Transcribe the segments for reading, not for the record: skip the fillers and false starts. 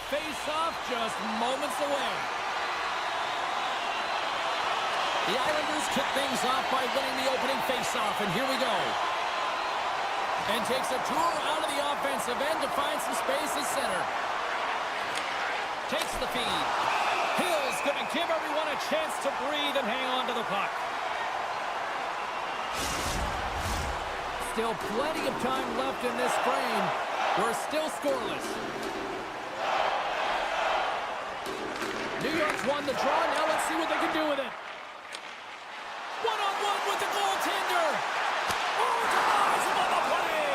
face-off just moments away. The Islanders kick things off by winning the opening face-off, and here we go. And takes a tour out of the offensive end to find some space at center. Takes the feed. Hill's going to give everyone a chance to breathe and hang on to the puck. Still plenty of time left in this frame. We're still scoreless. New York's won the draw. Now let's see what they can do with it. One-on-one with the goaltender. Oh, denies him on the play.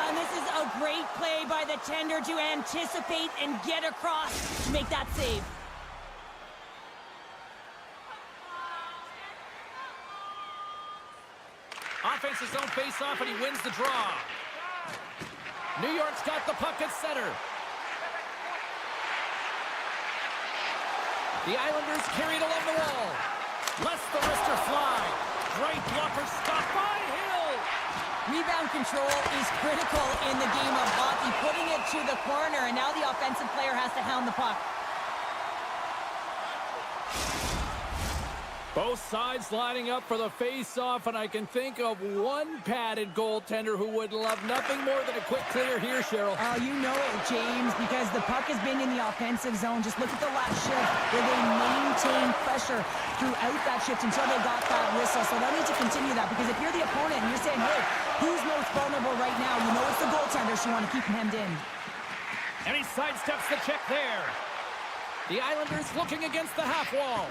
And this is a great play by the tender to anticipate and get across to make that save. Offense his own face-off, and he wins the draw. New York's got the puck at center. The Islanders carried along the wall. Lets the wrister fly. Great blocker stop by Hill. Rebound control is critical in the game of hockey. Putting it to the corner, and now the offensive player has to hound the puck. Both sides lining up for the face-off, and I can think of one padded goaltender who would love nothing more than a quick clear here, Cheryl. Oh, you know it, James, because the puck has been in the offensive zone. Just look at the last shift where they maintained pressure throughout that shift until they got that whistle. So they'll need to continue that, because if you're the opponent and you're saying, hey, who's most vulnerable right now? You know it's the goaltender, so you want to keep him hemmed in. And he sidesteps the check there. The Islanders looking against the half wall.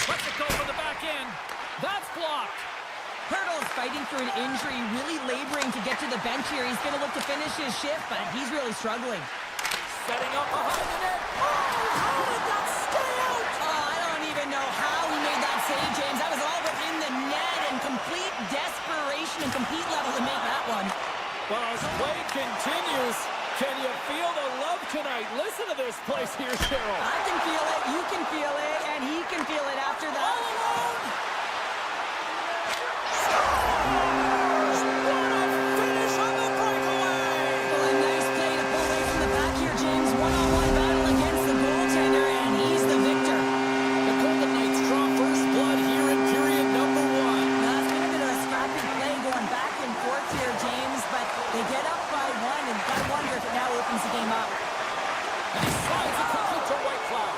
Lets it go from the back end. That's blocked. Kratos fighting through an injury, really laboring to get to the bench here. He's going to look to finish his shift, but he's really struggling. Setting up behind the net. Oh, how did that stay out? Oh, I don't even know how he made that save, James. That was all within the net and complete desperation and compete level to make that one. Well, as play continues, can you feel the love tonight? Listen to this place here, Cheryl. I can feel it, you can feel it, and he can feel it after that. All alone. Scores! What a finish on the breakaway! Well, a nice play to pull away from the back here, James. One-on-one battle against the goaltender, and he's the victor. The Golden Knights draw first blood here in period number 1. Now, it's been a bit of a scrappy play going back and forth here, James, but they get up by one, and I wonder if it now opens the game up. And he slides it quickly to Whitecloud.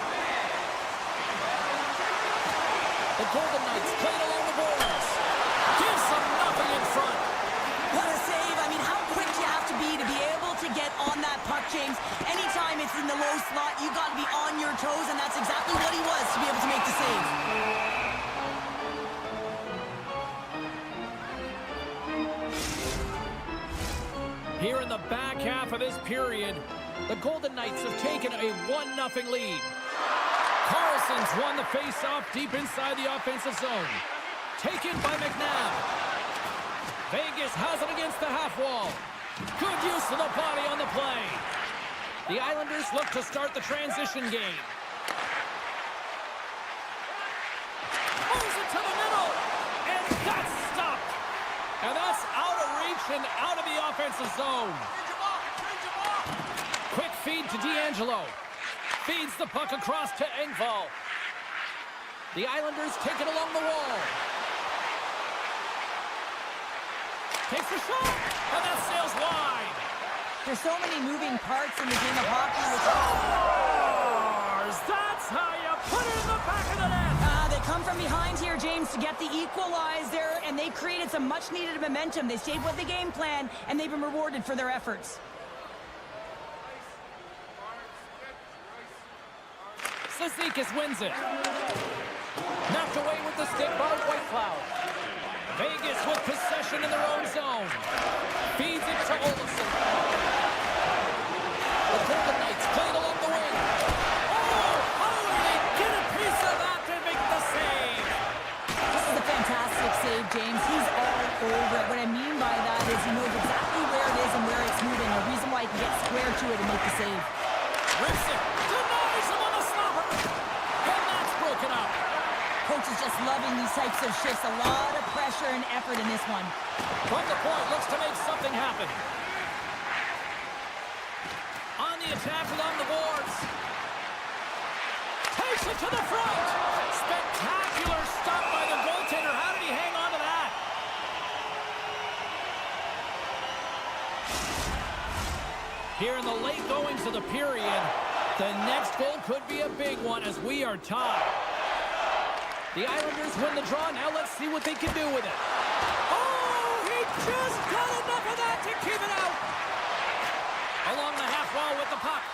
The Golden Knights played along the boards. Gives them nothing in front. What a save. I mean, how quick you have to be able to get on that puck, James. Anytime it's in the low slot, you got to be on your toes, and that's exactly what he was to be able to make the save. Here in the back half of this period, the Golden Knights have taken a 1-0 lead. Carlson's won the face-off deep inside the offensive zone. Taken by McNabb. Vegas has it against the half wall. Good use of the body on the play. The Islanders look to start the transition game. Pulls it to the middle, and that's stopped. And that's out of reach and out of the offensive zone. Quick feed to D'Angelo. Feeds the puck across to Engvall. The Islanders take it along the wall. Takes a shot, and that sails wide. There's so many moving parts in the game of hockey. Scores! That's how you put it in the back of the net. They come from behind here, James, to get the equalizer, and they created some much-needed momentum. They stayed with the game plan, and they've been rewarded for their efforts. Cizikas wins it. Knocked away with the stick by Whitecloud. Vegas with possession in their own zone. Feeds it to Olsen. The Golden Knights played along the wing. Oh, how did they get a piece of that to make the save? This is a fantastic save, James. He's all over it. What I mean by that is he knows exactly where it is and where it's moving. A reason why he can get square to it and make the save. Rips it. Denies him on the stopper. And that's broken up. Coach is just loving these types of shifts. A lot of pressure and effort in this one. From the point, looks to make something happen. On the attack along the boards. Takes it to the front. Spectacular stop by the goaltender. How did he hang on to that? Here in the late goings of the period, the next goal could be a big one as we are tied. The Islanders win the draw. Now let's see what they can do with it. Oh, he just got enough of that to keep it out. Along the half wall with the puck.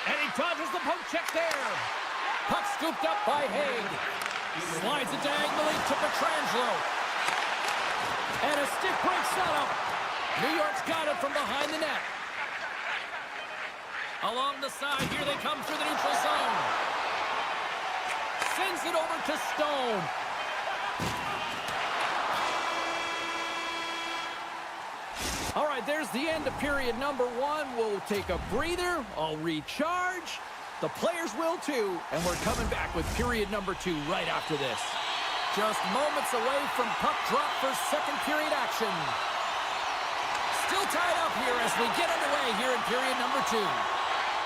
And he dodges the poke check there. Puck scooped up by Haig. Slides it diagonally to Pietrangelo. And a stick break setup. New York's got it from behind the net. Along the side, here they come through the neutral zone. Sends it over to Stone. All right, there's the end of period number 1. We'll take a breather. I'll recharge. The players will too. And we're coming back with period number 2 right after this. Just moments away from puck drop for second period action. Still tied up here as we get underway here in period number 2.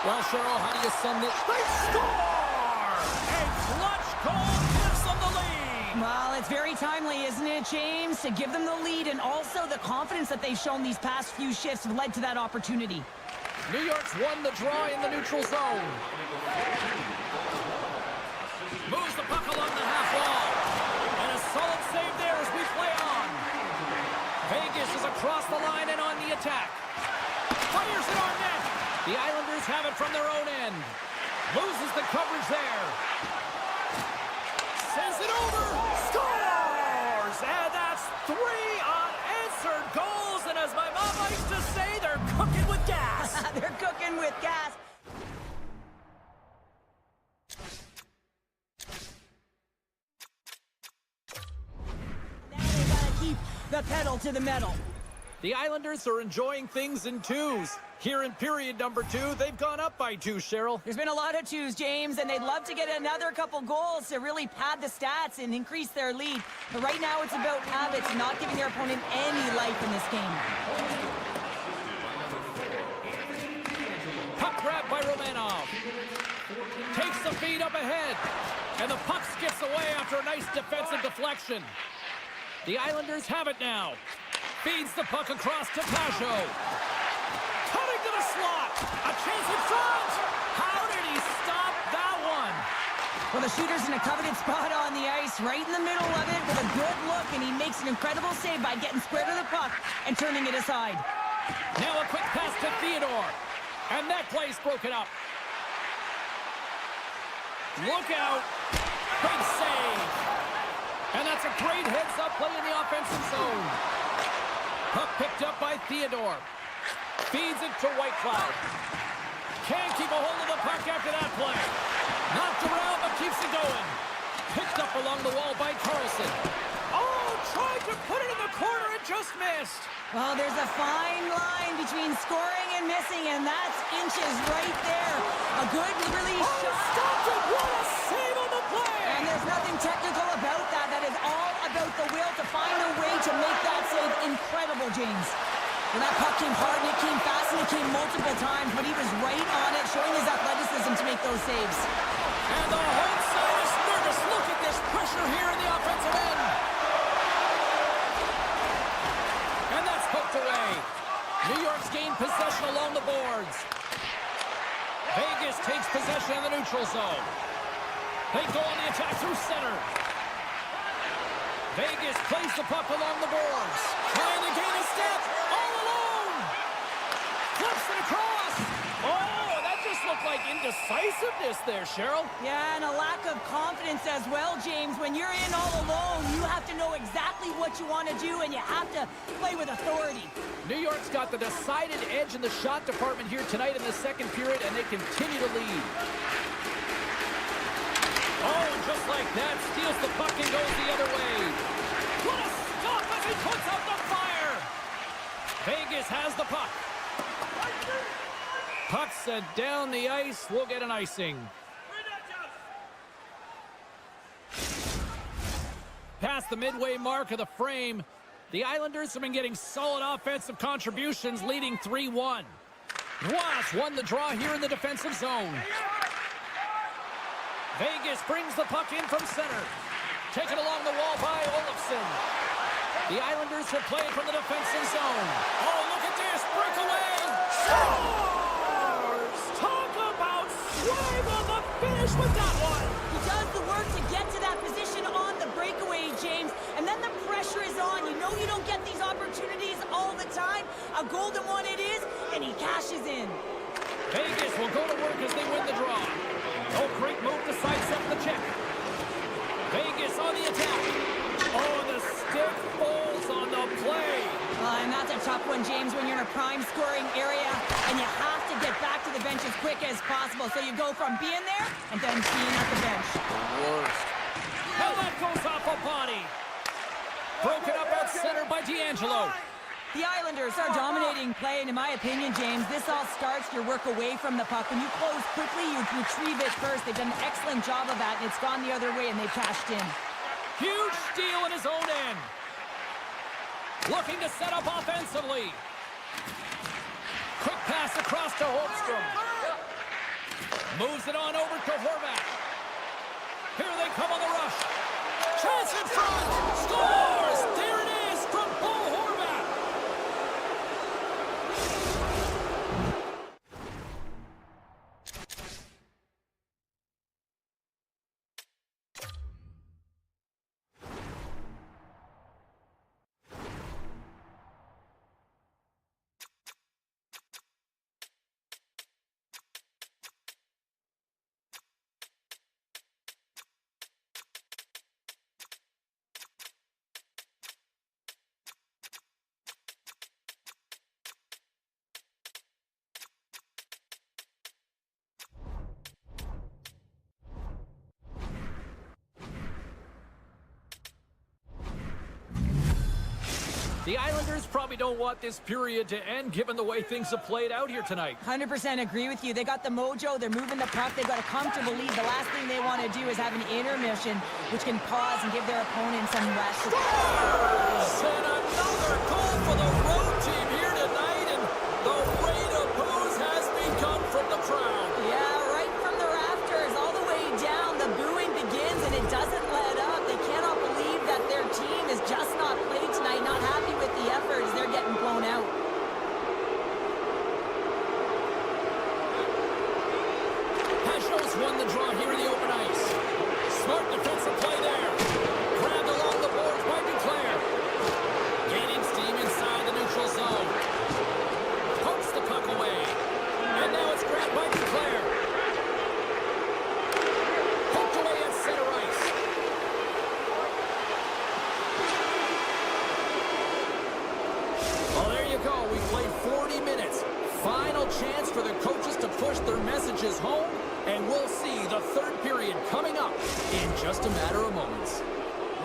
Well, Cheryl, how do you sum this? They score! A clutch goal gives them the lead. Well, it's very timely, isn't it, James? To give them the lead, and also the confidence that they've shown these past few shifts have led to that opportunity. New York's won the draw in the neutral zone. Moves the puck along the half wall. And a solid save there as we play on. Vegas is across the line and on the attack. Fires it on net. The Islanders have it from their own end. Loses the coverage there. Sends it over. Scores! And that's 3 unanswered goals. And as my mom likes to say, they're cooking with gas. They're cooking with gas. Now they gotta keep the pedal to the metal. The Islanders are enjoying things in twos. Here in period number 2, they've gone up by 2, Cheryl. There's been a lot of twos, James, and they'd love to get another couple goals to really pad the stats and increase their lead. But right now it's about habits, not giving their opponent any life in this game. Puck grab by Romanov. Takes the feed up ahead. And the puck skips away after a nice defensive deflection. The Islanders have it now. Feeds the puck across to Pajot. Cutting to the slot. A chance in front. How did he stop that one? Well, the shooter's in a coveted spot on the ice, right in the middle of it with a good look, and he makes an incredible save by getting square to the puck and turning it aside. Now a quick pass to Theodore. And that play's broken up. Look out. Big save. And that's a great heads-up play in the offensive zone. Puck picked up by Theodore. Feeds it to Whitecloud. Can't keep a hold of the puck after that play. Knocked around, but keeps it going. Picked up along the wall by Carlson. Oh, tried to put it in the corner and just missed. Well, there's a fine line between scoring and missing, and that's inches right there. A good release shot. Stopped it. What a save on the play. And there's nothing technical about that. That is all about the will to find a way to make that save incredible, James. Well, that puck came hard, and it came fast, and it came multiple times, but he was right on it, showing his athleticism to make those saves. And the whole side is nervous. Look at this pressure here in the offensive end. And that's poked away. New York's gained possession along the boards. Vegas takes possession in the neutral zone. They go on the attack through center. Vegas plays the puck along the boards. Trying to gain a step. All alone. Flips it across. Oh, that just looked like indecisiveness there, Cheryl. Yeah, and a lack of confidence as well, James. When you're in all alone, you have to know exactly what you want to do, and you have to play with authority. New York's got the decided edge in the shot department here tonight in the second period, and they continue to lead. Oh, and just like that, steals the puck and goes the other way. What a stop as he puts out the fire! Vegas has the puck. Puck sent down the ice. We'll get an icing. Past the midway mark of the frame, the Islanders have been getting solid offensive contributions, leading 3-1. Watts won the draw here in the defensive zone. Vegas brings the puck in from center. Taken along the wall by Olofsson. The Islanders will play it from the defensive zone. Oh, look at this. Breakaway. Scores! Talk about swag on the finish with that one. He does the work to get to that position on the breakaway, James. And then the pressure is on. You know you don't get these opportunities all the time. A golden one it is, and he cashes in. Vegas will go to work as they win the draw. Oh, great move to sidestep the check. Vegas on the attack. Oh, the stick falls on the play. And that's a tough one, James, when you're in a prime scoring area and you have to get back to the bench as quick as possible. So you go from being there and then being at the bench. The worst. And that goes off a body. Broken up at center by D'Angelo. The Islanders are dominating play, and in my opinion, James, this all starts your work away from the puck. When you close quickly, you retrieve it first. They've done an excellent job of that, and it's gone the other way, and they've cashed in. Huge steal in his own end. Looking to set up offensively. Quick pass across to Holmstrom. Moves it on over to Horvat. Here they come on the rush. Chance in front. Scores! There it is from Paul Horvat. The Islanders probably don't want this period to end given the way things have played out here tonight. 100% agree with you. They got the mojo. They're moving the puck. They've got a comfortable lead. The last thing they want to do is have an intermission, which can pause and give their opponent some rest. Scores! And another goal for the road team here tonight, and the rate of booze has begun from the crowd. Yeah, right from the rafters all the way down. The booing begins, and it doesn't let up. They cannot believe that their team is just not played tonight, not happy with the effort as they're getting blown out. Pashos won the draw here in the open ice. Smart defensive play there. Grabbed along the boards by Duclair. Gaining steam inside the neutral zone. Pokes the puck away. And now it's grabbed by Duclair. Poked away at center ice. Well, there you go. We played 40 minutes. Final chance for the coaches to push their messages home, and we'll see the third period coming up in just a matter of moments.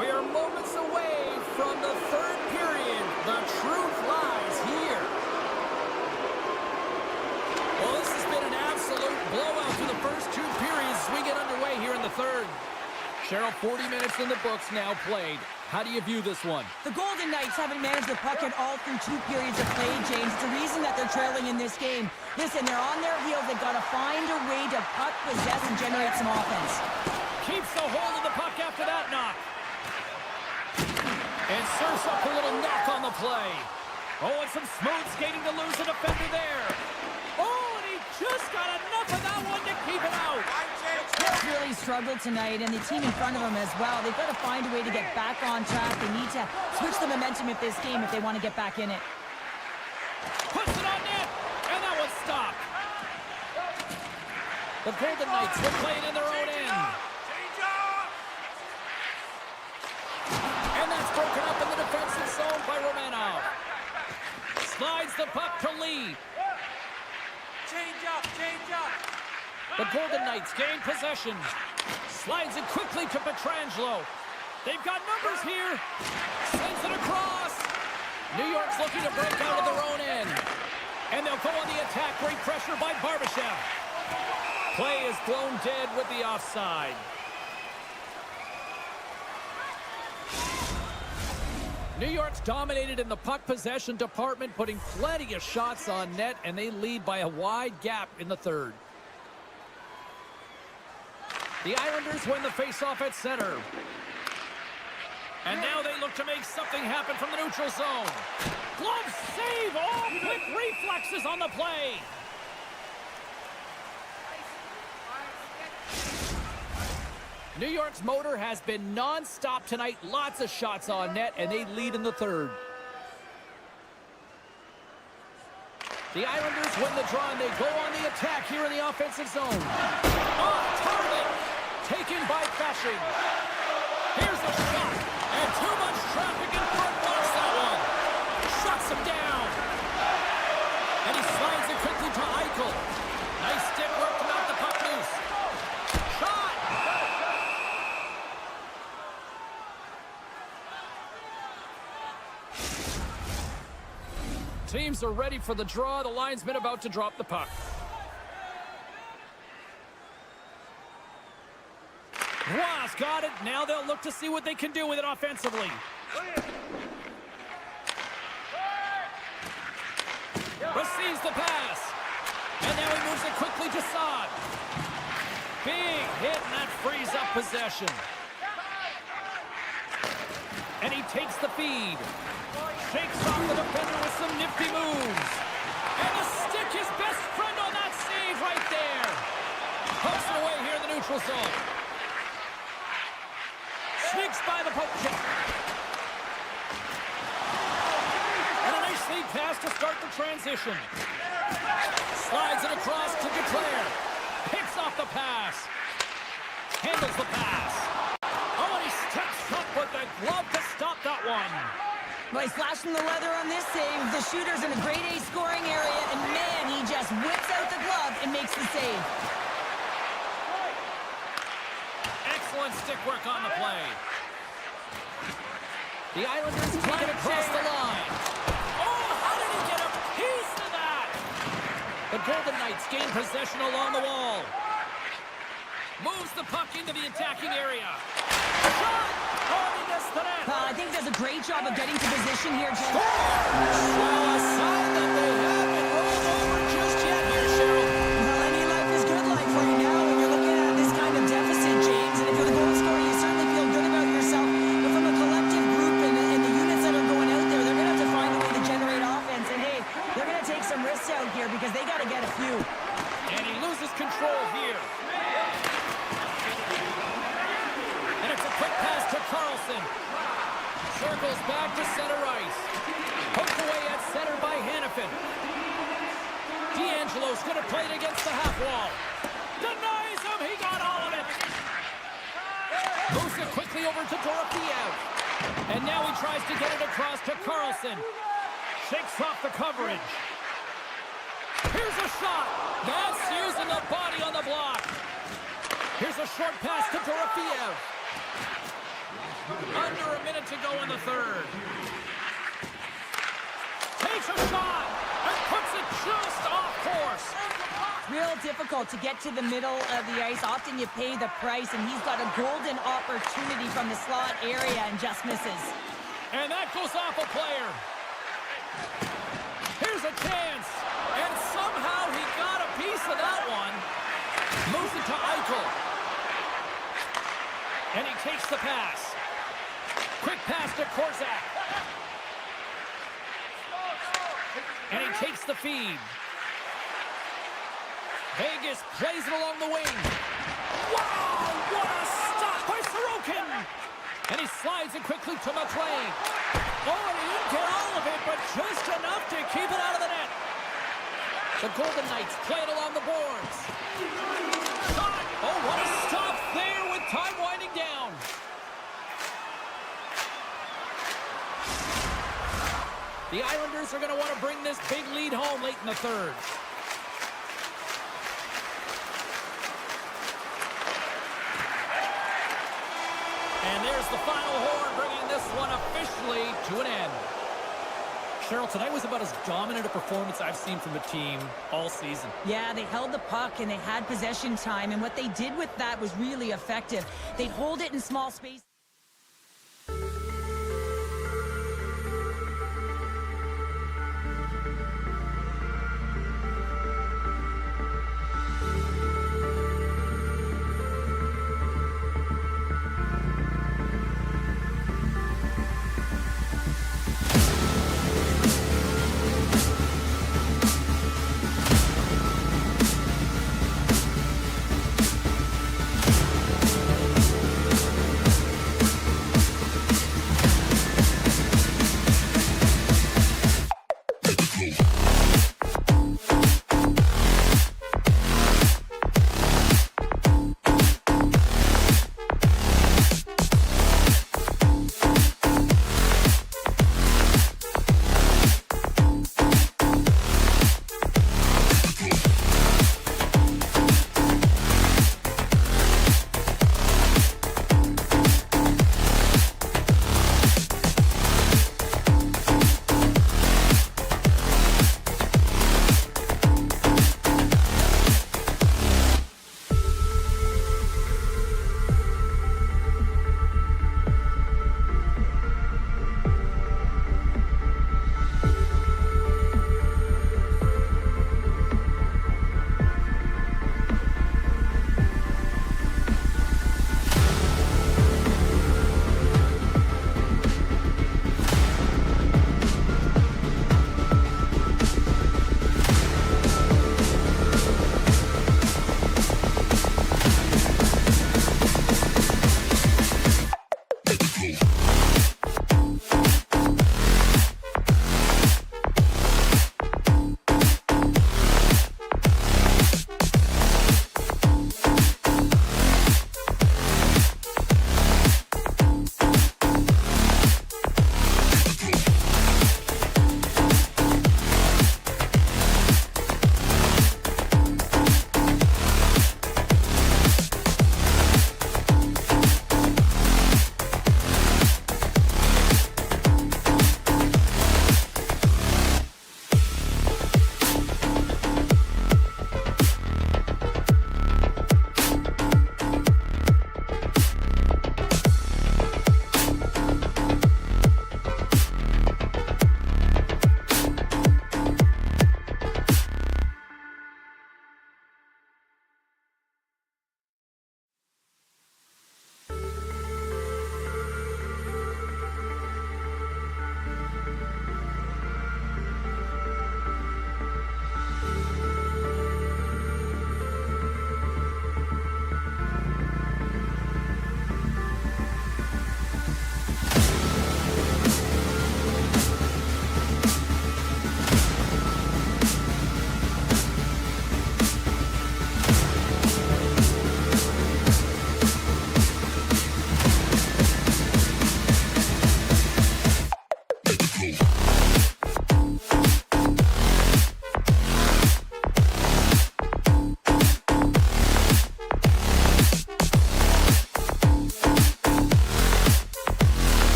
We are moments away from the third period. The truth lies here. Well, this has been an absolute blowout for the first two periods as we get underway here in the third. Cheryl, 40 minutes in the books now played. How do you view this one? The Golden Knights haven't managed the puck at all through two periods of play, James. It's the reason that they're trailing in this game. Listen, they're on their heels. They've got to find a way to puck possess and generate some offense. Keeps the hold of the puck after that knock. And serves up a little knock on the play. Oh, and some smooth skating to lose a defender there. Oh, and he just got enough of that one to keep it out. He's really struggled tonight, and the team in front of him as well. They've got to find a way to get back on track. They need to switch the momentum of this game if they want to get back in it. Puts it on net, and that one's stopped. The Golden Knights will play it in their own end. And that's broken up in the defensive zone by Romanov. Slides the puck to Lee. Change up, change up. The Golden Knights gain possession. Slides it quickly to Pietrangelo. They've got numbers here. Sends it across. New York's looking to break out of their own end. And they'll go on the attack. Great pressure by Barbashev. Play is blown dead with the offside. New York's dominated in the puck possession department, putting plenty of shots on net, and they lead by a wide gap in the third. The Islanders win the faceoff at center. And now they look to make something happen from the neutral zone. Glove save! Oh, quick reflexes on the play. New York's motor has been non-stop tonight. Lots of shots on net, and they lead in the third. The Islanders win the draw, and they go on the attack here in the offensive zone. Off target! Taken by Fashing. Here's a shot, and too much traffic in front blocks that one. Shuts him down. And he slides it quickly to Eichel. Nice stick work to knock the puck loose. Shot! Teams are ready for the draw. The linesman about to drop the puck. Ross got it. Now they'll look to see what they can do with it offensively. Receives the pass. And now he moves it quickly to Saad. Big hit, and that frees up possession. And he takes the feed. Shakes off the defender with some nifty moves. And the stick, his best friend on that save right there. Pokes it away here in the neutral zone. Sneaks by the poke check. And a nice lead pass to start the transition. Slides it across to Declare. Picks off the pass. Handles the pass. Oh, and he steps up with the glove to stop that one. Well, he's flashing the leather on this save. The shooter's in a grade A scoring area, and man, he just whips out the glove and makes the save. Excellent stick work on the play. The Islanders take it across the line. Oh, how did he get a piece of that? The Golden Knights gain possession along the wall. Moves the puck into the attacking area. Shot! Oh, he missed the net. I think does a great job of getting to position here, Jim. Well, a sign that they haven't rolled over just yet here, Cheryl. Well, any life is good life for you now when you're looking at this kind of deficit, James. And if you're the goal scorer, you certainly feel good about yourself. But from a collective group and the units that are going out there, they're going to have to find a way to generate offense. And, hey, they're going to take some risks out here because they got to get a few. And he loses control here. And it's a quick pass to Carlson. Circles back to center ice. Poked away at center by Hannafin. D'Angelo's going to play it against the half wall. Denies him. He got all of it. Moves it quickly over to Dorofeev. And now he tries to get it across to Carlson. Shakes off the coverage. Here's a shot. That's using the body on the block. Here's a short pass to Dorofeev. Under a minute to go in the third. Takes a shot and puts it just off course. Real difficult to get to the middle of the ice. Often you pay the price, and he's got a golden opportunity from the slot area and just misses. And that goes off a player. Here's a chance. And somehow he got a piece of that one. Moves it to Eichel. And he takes the pass. Quick pass to Korczak. And he takes the feed. Vegas plays it along the wing. Wow, what a stop by Sorokin. And he slides it quickly to McLean. Oh, he didn't get all of it, but just enough to keep it out of the net. The Golden Knights play it along the boards. Shot. Oh, what a stop there with time winding down. The Islanders are going to want to bring this big lead home late in the third. And there's the final horn, bringing this one officially to an end. Cheryl, tonight was about as dominant a performance I've seen from a team all season. Yeah, they held the puck and they had possession time, and what they did with that was really effective. They'd hold it in small space.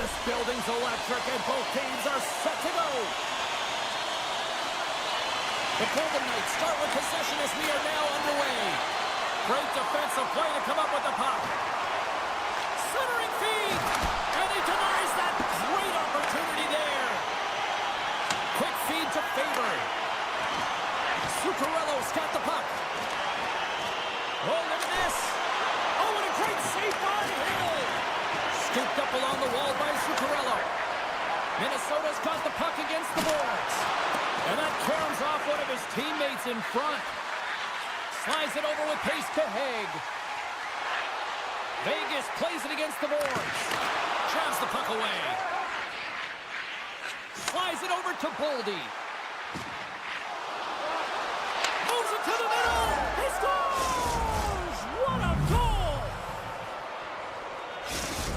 This building's electric and both teams are set to go. The Golden Knights start with possession as we are now underway. Great defensive play to come up with the puck. Centering feed, and he denies that great opportunity there. Quick feed to Faber. Zuccarello's got the puck. Oh, look at this. Oh, what a great save by Hill. Scooped up along the wall by Zuccarello. Minnesota's got the puck against the boards. And that caroms off one of his teammates in front. Slides it over with pace to Haig. Vegas plays it against the boards. Drives the puck away. Slides it over to Boldy. Moves it to the middle. He scores! What a goal!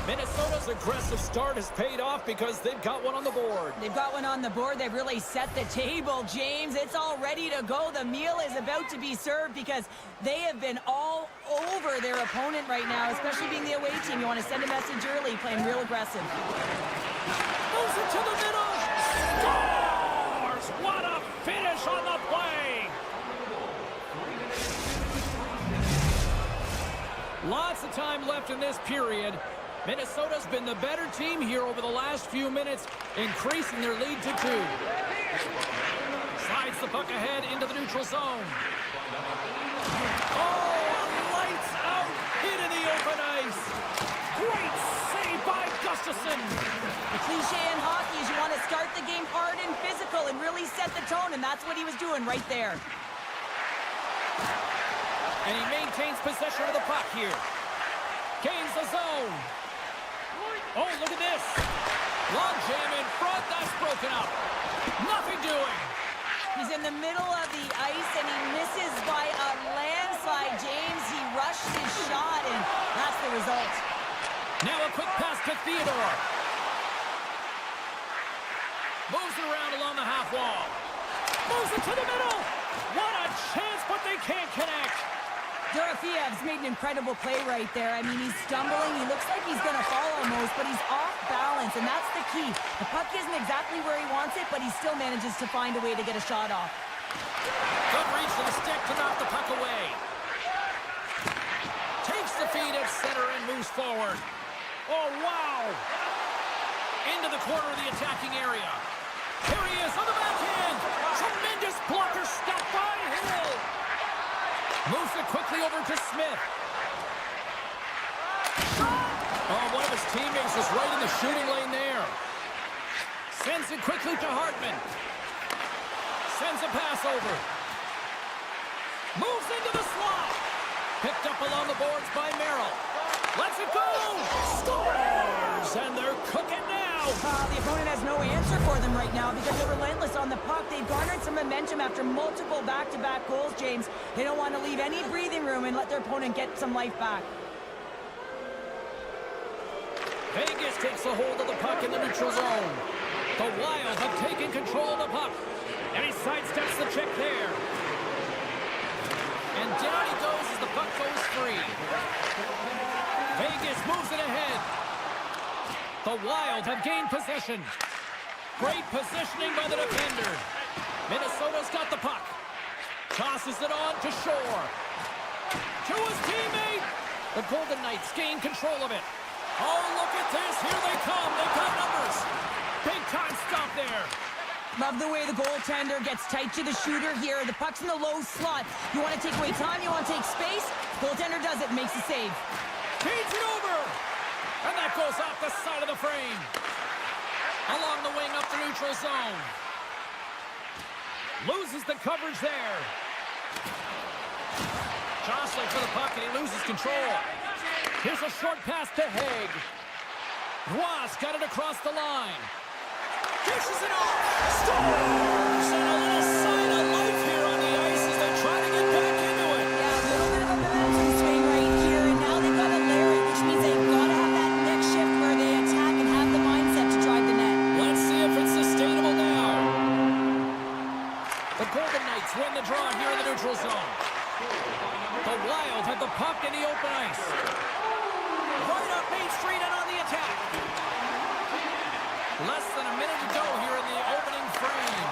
Minnesota's aggressive start has paid off because they've got one on the board. They've got one on the board. They've really set the table, James. It's all ready to go. The meal is about to be served because they have been all over their opponent right now, especially being the away team. You want to send a message early, playing real aggressive. Moves it to the middle. Scores! What a finish on the play! Lots of time left in this period. Minnesota's been the better team here over the last few minutes, increasing their lead to 2. Slides the puck ahead into the neutral zone. Oh, lights out, hit in the open ice. Great save by Gustafsson. The cliche in hockey is you want to start the game hard and physical and really set the tone, and that's what he was doing right there. And he maintains possession of the puck here. Gains the zone. Oh, look at this. Long jam in front. That's broken up. Nothing doing. He's in the middle of the ice, and he misses by a landslide, James. He rushed his shot, and that's the result. Now a quick pass to Theodore. Moves it around along the half wall. Moves it to the middle. What a chance, but they can't connect. Dorofiev's made an incredible play right there. I mean, he's stumbling. He looks like he's going to fall almost, but he's off balance, and that's the key. The puck isn't exactly where he wants it, but he still manages to find a way to get a shot off. Good reach to the stick to knock the puck away. Takes the feed at center and moves forward. Oh, wow. Into the corner of the attacking area. Here he is on the backhand. Tremendous blocker stop by Hill. Moves it quickly over to Smith. Oh, one of his teammates was right in the shooting lane there. Sends it quickly to Hartman. Sends a pass over. Moves into the slot. Picked up along the boards by Merrill. Lets it go. Scores! And they're cooking now. The opponent has no answer for them right now because they're relentless on the puck. They've garnered some momentum after multiple back-to-back goals, James. They don't want to leave any breathing room and let their opponent get some life back. Vegas takes a hold of the puck in the neutral zone. The Wild have taken control of the puck. And he sidesteps the check there. And down he goes as the puck goes free. Vegas moves it ahead. The Wild have gained possession. Great positioning by the defender. Minnesota's got the puck. Tosses it on to Shore. To his teammate. The Golden Knights gain control of it. Oh, look at this. Here they come. They've got numbers. Big time stop there. Love the way the goaltender gets tight to the shooter here. The puck's in the low slot. You want to take away time, you want to take space. Goaltender does it and makes the save. Feeds it over. And that goes off the side of the frame. Along the wing up the neutral zone. Loses the coverage there. Jostling for the puck and he loses control. Here's a short pass to Haig. Ross got it across the line. Dishes it off. Scores! And a little sign of life here on the ice as they try to get back into it. Yeah, a little bit of a momentum swing right here, and now they've got a Larry, which means they've got to have that next shift where they attack and have the mindset to drive the net. Let's see if it's sustainable now. The Golden Knights win the draw here in the neutral zone. The Wild have the puck in the open ice. Right up Main Street and on the attack. Less than a minute to go here in the opening frame.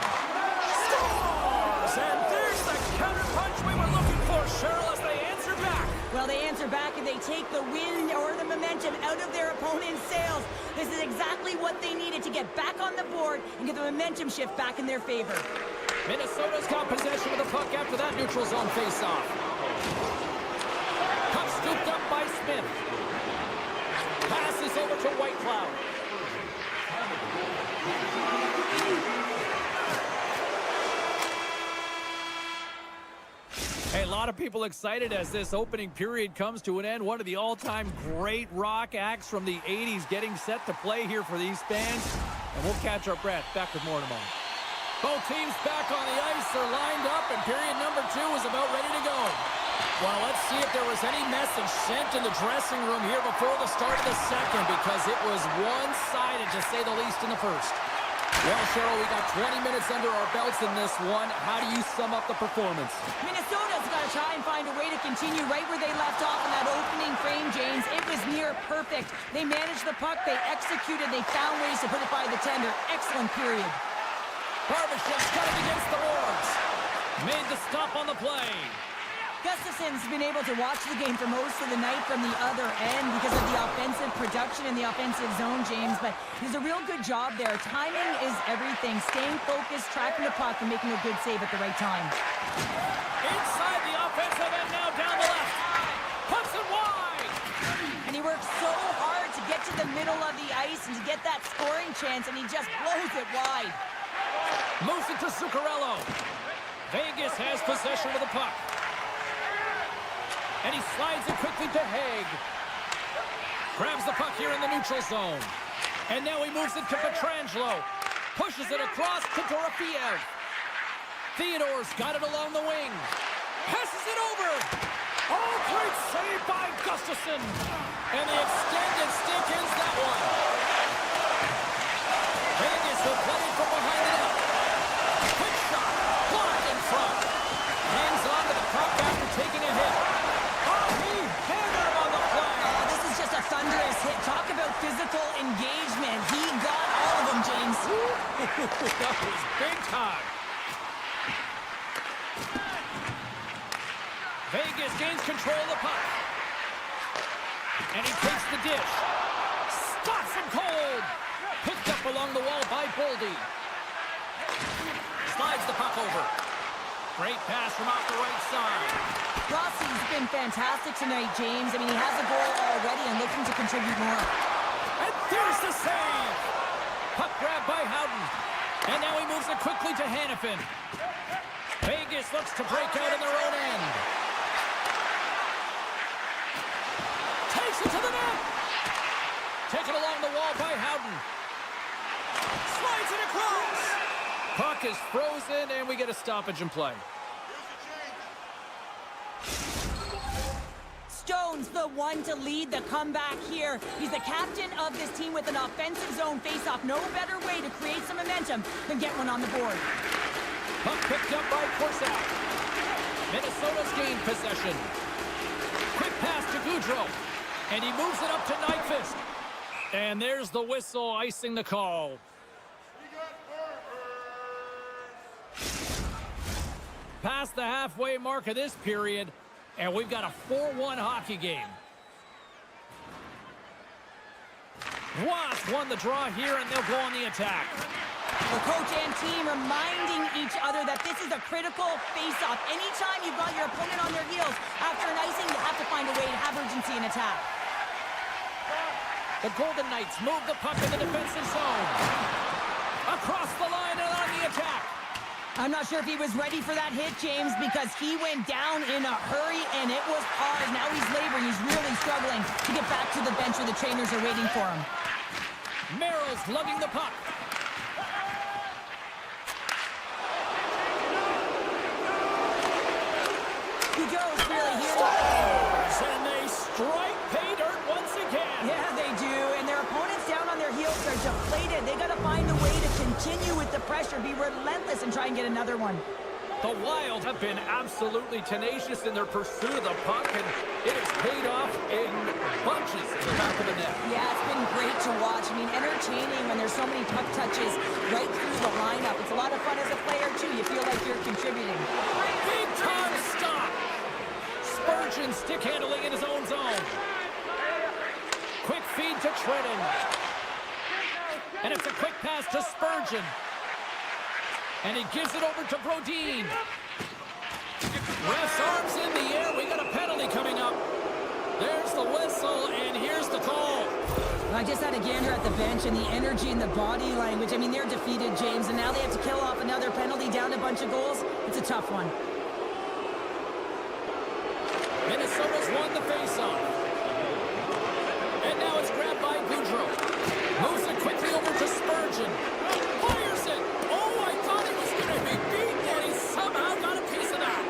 Scores! And there's the counterpunch we were looking for, Cheryl, as they answer back. Well, they answer back and they take the wind or the momentum out of their opponent's sails. This is exactly what they needed to get back on the board and get the momentum shift back in their favor. Minnesota's got possession of the puck after that neutral zone faceoff. Puck scooped up by Smith. Passes over to White Cloud. Hey, a lot of people excited as this opening period comes to an end. One of the all-time great rock acts from the 80s getting set to play here for these fans. And we'll catch our breath. Back with more tomorrow. Both teams back on the ice. They're lined up, and period number 2 is about ready to go. Well, let's see if there was any message sent in the dressing room here before the start of the second, because it was one-sided, to say the least, in the first. Well, Cheryl, we got 20 minutes under our belts in this one. How do you sum up the performance? Minnesota's got to try and find a way to continue right where they left off in that opening frame, James. It was near perfect. They managed the puck, they executed, they found ways to put it by the tender. Excellent period. Barbashev's got it against the boards. Made the stop on the play. Gustafson's been able to watch the game for most of the night from the other end because of the offensive production in the offensive zone, James, but he does a real good job there. Timing is everything. Staying focused, tracking the puck, and making a good save at the right time. Inside the offensive end, now down the left. Puts it wide. And he works so hard to get to the middle of the ice and to get that scoring chance, and he just blows it wide. Moves it to Zuccarello. Vegas has possession of the puck. And he slides it quickly to Haig. Grabs the puck here in the neutral zone. And now he moves it to Pietrangelo. Pushes it across to Dorofiev. Theodore's got it along the wing. Passes it over. Oh, great save by Gustafson. And the extended stick ends that one. Vegas will play it from behind the net. Quick shot. Blocked in front. Hangs on to the puck after taking a hit. Thunderous hit. Talk about physical engagement. He got all of them, James. That was big time. Vegas gains control of the puck. And he takes the dish. Stops him cold. Picked up along the wall by Boldy. Slides the puck over. Great pass from off the right side. Rossi's been fantastic tonight, James. I mean, he has a goal already and looking to contribute more. And there's the save! Puck grab by Howden. And now he moves it quickly to Hannafin. Vegas looks to break out in their own end. Takes it to the net! Taken along the wall by Howden. Slides it across! Puck is frozen, and we get a stoppage in play. Stone's the one to lead the comeback here. He's the captain of this team with an offensive zone faceoff. No better way to create some momentum than get one on the board. Puck picked up by Corsac. Minnesota's gained possession. Quick pass to Goudreau. And he moves it up to Nyquist. And there's the whistle icing the call. Past the halfway mark of this period, and we've got a 4-1 hockey game. Wasp won the draw here, and they'll go on the attack. The coach and team reminding each other that this is a critical face-off. Anytime you've got your opponent on their heels after an icing, you have to find a way to have urgency in attack. The Golden Knights move the puck in the defensive zone. Across the line and on the attack. I'm not sure if he was ready for that hit, James, because he went down in a hurry, and it was hard. Now he's laboring. He's really struggling to get back to the bench where the trainers are waiting for him. Merrill's lugging the puck. Goudreau's really here. And they strike pay dirt once again. Yeah, they do, and their opponents down on their heels are deflated. They got to find a way to continue with the pressure, be relentless, and try and get another one. The Wild have been absolutely tenacious in their pursuit of the puck, and it has paid off in bunches in the back of the net. Yeah, it's been great to watch. I mean, entertaining when there's so many puck touches right through the lineup. It's a lot of fun as a player, too. You feel like you're contributing. Big time stop. Spurgeon stick handling in his own zone. Quick feed to Trenton. And it's a quick pass to Spurgeon. And he gives it over to Brodin. Ref's arms in the air. We got a penalty coming up. There's the whistle, and here's the call. I just had a gander at the bench, and the energy and the body language. I mean, they're defeated, James, and now they have to kill off another penalty, down a bunch of goals. It's a tough one. Minnesota's won the faceoff. And now it's grabbed by Goudreau. Moves it quickly over to Spurgeon. Fires it. Oh, I thought he was going to be beaten, and he somehow got a piece of that.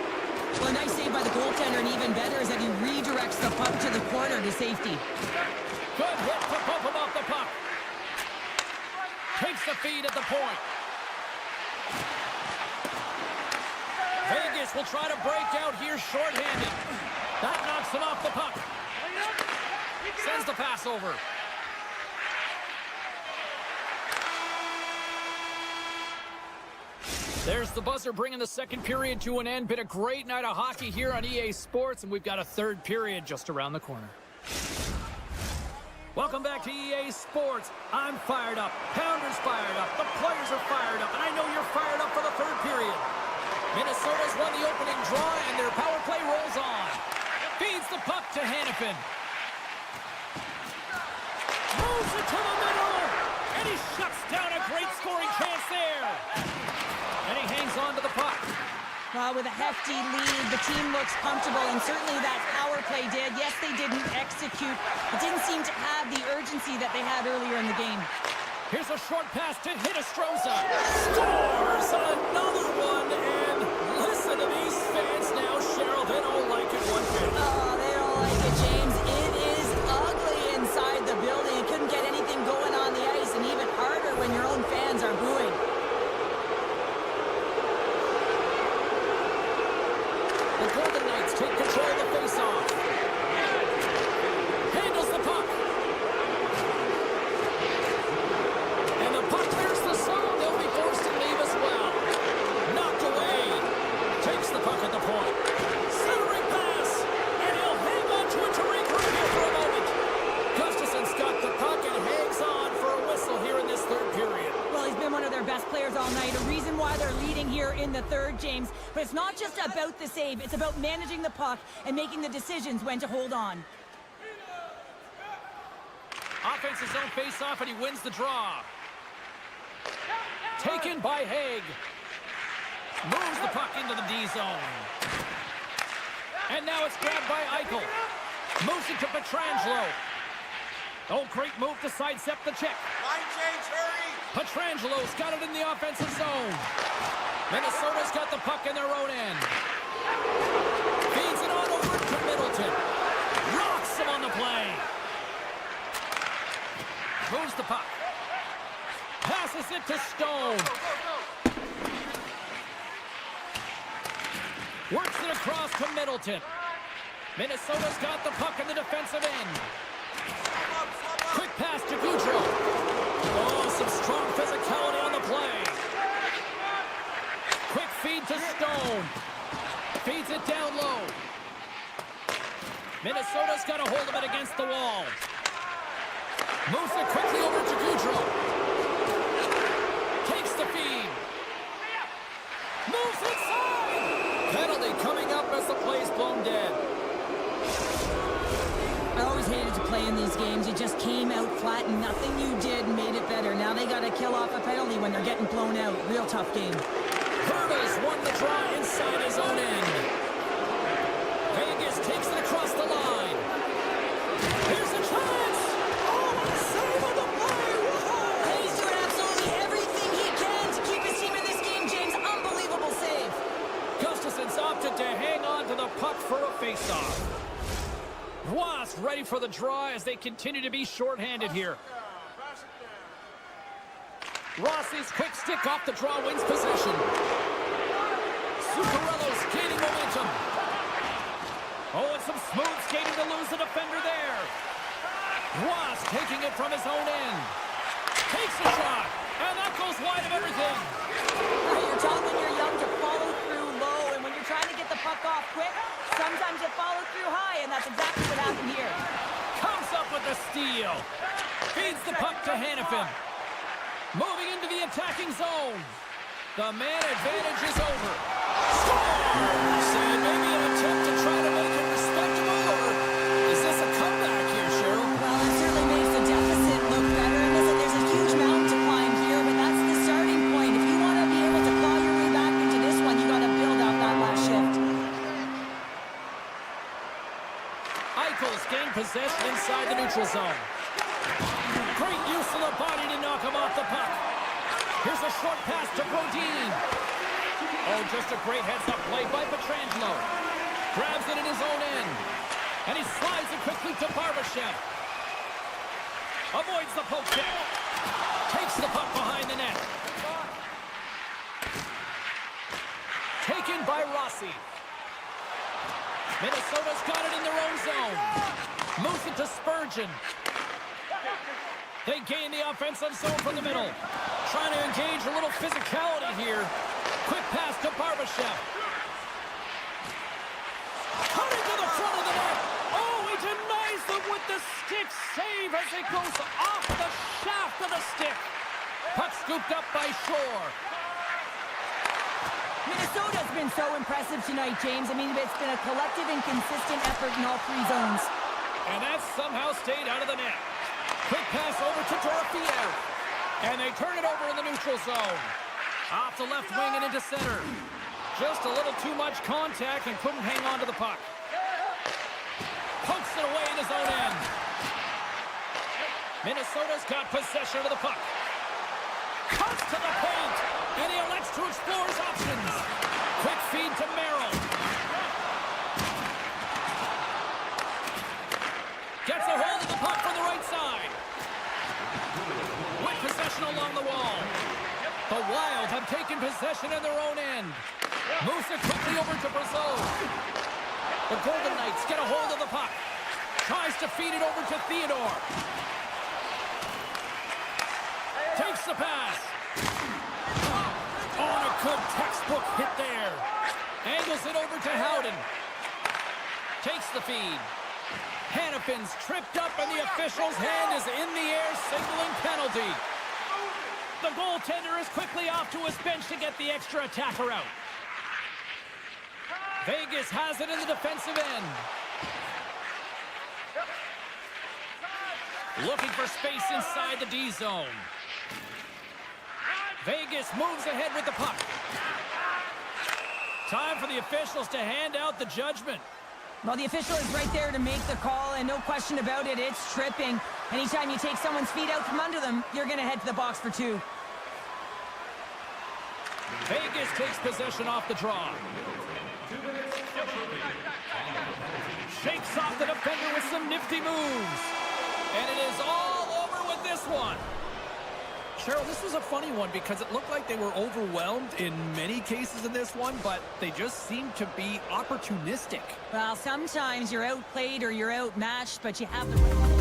Well, a nice save by the goaltender, and even better is that he redirects the puck to the corner to safety. Good hit to pump him off the puck. Takes the feed at the point. Vegas will try to break out here shorthanded. That knocks him off the puck. Sends the pass over. There's the buzzer bringing the second period to an end. Been a great night of hockey here on EA Sports, and we've got a third period just around the corner. Welcome back to EA Sports. I'm fired up. Pounder's fired up. The players are fired up, and I know you're fired up for the third period. Minnesota's won the opening draw, and their power play rolls on. Feeds the puck to Hannafin. Moves it to the middle, and he shuts down a great scoring chance there. And he hangs on to the puck. With a hefty lead, the team looks comfortable, and certainly that power play did. Yes, they didn't execute. It didn't seem to have the urgency that they had earlier in the game. Here's a short pass to Hinostroza. Scores another one, and listen to these fans now, Cheryl. They don't like it one bit. Oh, they don't like it, James. It is ugly inside the building. You couldn't get anything going on the ice, and even harder when your own fans are booing. The Golden Knights take control of the faceoff. Handles the puck. And the puck clears the zone. They'll be forced to leave as well. Knocked away. Takes the puck at the point. Centering pass. And he'll hang on to it to regroup here for a moment. Gustafson's got the puck and hangs on for a whistle here in this third period. Well, he's been one of their best players all night. A reason why they're leading here in the third, James. But it's not just about the save. It's about managing the puck and making the decisions when to hold on. Offensive zone face-off, and he wins the draw. Taken by Haig. Moves the puck into the D zone. And now it's grabbed by Eichel. Moves it to Pietrangelo. Oh, great move to sidestep the check. Line change, hurry! Pietrangelo's got it in the offensive zone. Minnesota's got the puck in their own end. Feeds it on over to Middleton. Rocks him on the play. Moves the puck. Passes it to Stone. Works it across to Middleton. Minnesota's got the puck in the defensive end. Quick pass to Goudreau. Oh, some strong physicality on the play. Quick feed to Stone. Feeds it down low. Minnesota's got a hold of it against the wall. Moves it quickly over to Goudreau. Takes the feed. Moves inside. Penalty coming up as the play's blown dead. I always hated to play in these games. You just came out flat and nothing you did made it better. Now they got to kill off a penalty when they're getting blown out. Real tough game. Hurdles won the draw inside his own end. Vegas takes it across the line. Here's a chance. Oh, what a save on the play. Whoa. He's doing absolutely everything he can to keep his team in this game, James. Unbelievable save. Gustafson's opted to hang on to the puck for a faceoff. Ross ready for the draw as they continue to be shorthanded here. Ross's quick stick off the draw wins possession. Zuccarello skating momentum. Oh, and some smooth skating to lose the defender there. Ross taking it from his own end. Takes a shot, and that goes wide of everything. You're taught when you're young to follow through low, and when you're trying to get the puck off quick, sometimes you follow through high, and that's exactly what happened here. Comes up with the steal. Feeds the puck to Hannafin. Moving into the attacking zone. The man advantage is over. Scores! And maybe an attempt to try to make it respectable, or is this a comeback here, Cheryl? Well, it certainly makes the deficit look better. And listen, there's a huge mountain to climb here, but that's the starting point. If you want to be able to claw your way back into this one, you got to build up that last shift. Eichels gain possession inside the neutral zone. Great use of the body to knock him off the puck. Here's a short pass to Brodin. Oh, just a great heads-up play by Pietrangelo. Grabs it in his own end. And he slides it quickly to Barbashev. Avoids the poke check. Takes the puck behind the net. Taken by Rossi. Minnesota's got it in their own zone. Moves it to Spurgeon. They gain the offensive zone from the middle. Trying to engage a little physicality here. Quick pass to Barbashev. Cutting to the front of the net. Oh, he denies them with the stick save as it goes off the shaft of the stick. Puck scooped up by Shore. Minnesota's been so impressive tonight, James. I mean, it's been a collective and consistent effort in all three zones. And that's somehow stayed out of the net. Quick pass over to Dorofiev. And they turn it over in the neutral zone. Off the left wing and into center. Just a little too much contact and couldn't hang on to the puck. Pokes it away in his own end. Minnesota's got possession of the puck. Cuts to the paint. And he elects to explore his options. Quick feed to Merrill. Gets a hold of the puck from the right side. With possession along the wall. The Wild have taken possession in their own end. Moves it quickly over to Brazil. The Golden Knights get a hold of the puck. Tries to feed it over to Theodore. Takes the pass. On a good textbook hit there. Angles it over to Howden. Takes the feed. Hannafin's tripped up and the official's hand is in the air, signaling penalty. The goaltender is quickly off to his bench to get the extra attacker out. Vegas has it in the defensive end. Looking for space inside the D zone. Vegas moves ahead with the puck. Time for the officials to hand out the judgment. Well, the official is right there to make the call, and no question about it, it's tripping. Anytime you take someone's feet out from under them, you're going to head to the box for two. Vegas takes possession off the draw. Shakes off the defender with some nifty moves. And it is all over with this one. Cheryl, this was a funny one because it looked like they were overwhelmed in many cases in this one, but they just seemed to be opportunistic. Well, sometimes you're outplayed or you're outmatched, but you have the...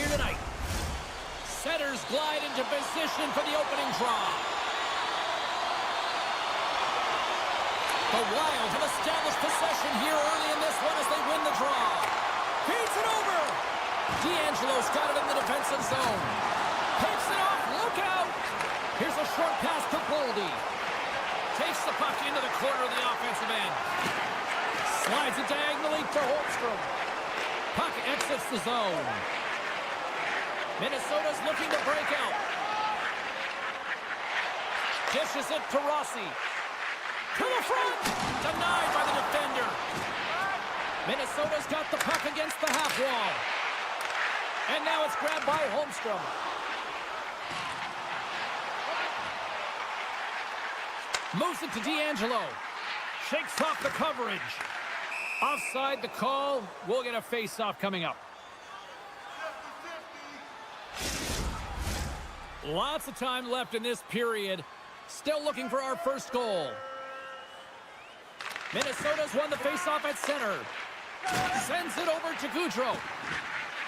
here tonight. Setters glide into position for the opening draw. The Wild have established possession here early in this one as they win the draw. Feeds it over. D'Angelo's got it in the defensive zone. Picks it off. Look out. Here's a short pass to Goldie. Takes the puck into the corner of the offensive end. Slides it diagonally to Holmstrom. Puck exits the zone. Minnesota's looking to break out. Dishes it to Rossi. To the front! Denied by the defender. Minnesota's got the puck against the half wall. And now it's grabbed by Holmstrom. Moves it to D'Angelo. Shakes off the coverage. Offside the call. We'll get a face-off coming up. Lots of time left in this period. Still looking for our first goal. Minnesota's won the face-off at center. Sends it over to Goudreau.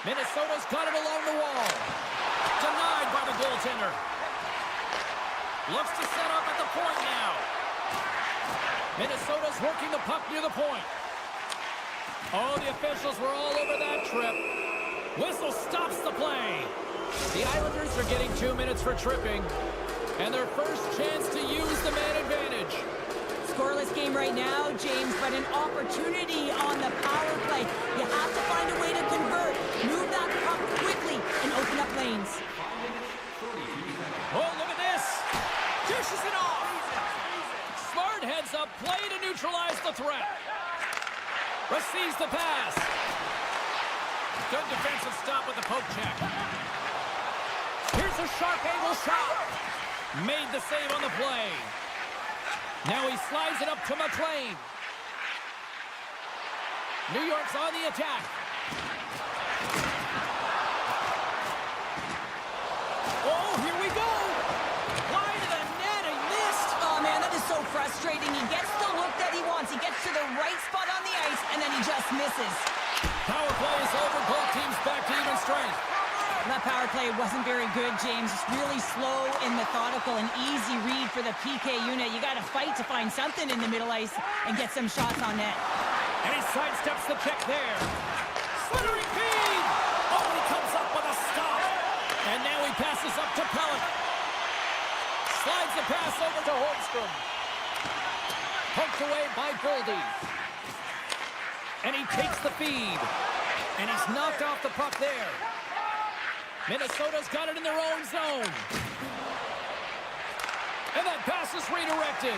Minnesota's got it along the wall. Denied by the goaltender. Looks to set up at the point now. Minnesota's working the puck near the point. Oh, the officials were all over that trip. Whistle stops the play. The Islanders are getting 2 minutes for tripping. And their first chance to use the man advantage. Scoreless game right now, James, but an opportunity on the power play. You have to find a way to convert. Move that puck quickly and open up lanes. Oh, look at this. Dishes it off. Smart heads up play to neutralize the threat. Receives the pass. Good defensive stop with the poke check. Here's a sharp angle shot. Made the save on the play. Now he slides it up to McLean. New York's on the attack. Oh, here we go. Wide of the net, he missed. Oh, man, that is so frustrating. He gets the look that he wants. He gets to the right spot on the ice, and then he just misses. Power play is over. Both teams back to even strength. That power play wasn't very good, James. It's really slow and methodical, an easy read for the PK unit. You got to fight to find something in the middle ice and get some shots on net. And he sidesteps the check there. Slithering feed! Oh, he comes up with a stop. And now he passes up to Pellet. Slides the pass over to Holmstrom. Poked away by Goldie. And he takes the feed. And he's knocked off the puck there. Minnesota's got it in their own zone. And that pass is redirected.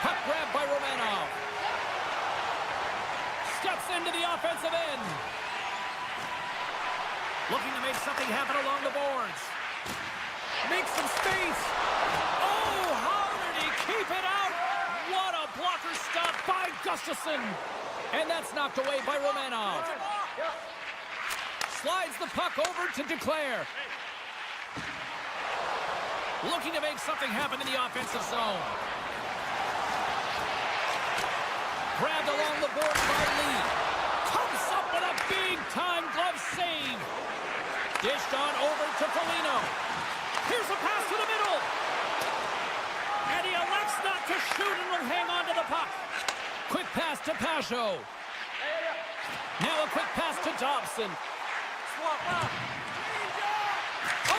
Puck grabbed by Romanov. Steps into the offensive end. Looking to make something happen along the boards. Makes some space. Oh, how did he keep it out? What a blocker stop by Gustafsson. And that's knocked away by Romanov. Slides the puck over to Duclair. Looking to make something happen in the offensive zone. Grabbed along the board by Lee. Comes up with a big-time glove save. Dished on over to Foligno. Here's a pass to the middle. And he elects not to shoot and will hang on to the puck. Quick pass to Pajot. Now a quick pass to Dobson. A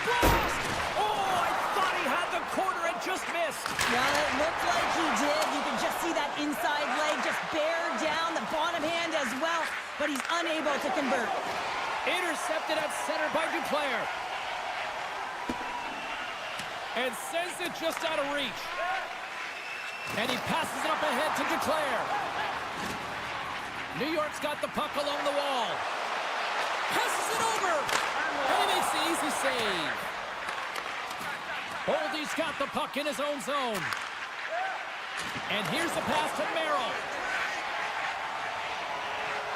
blast! Oh, I thought he had the corner and just missed. Well, it looked like he did. You could just see that inside leg just bear down, the bottom hand as well, but he's unable to convert. Intercepted at center by Duclair. And sends it just out of reach. And he passes it up ahead to Duclair. New York's got the puck along the wall. Passes it over. And he makes the easy save. Boldy's got the puck in his own zone. And here's the pass to Merrill.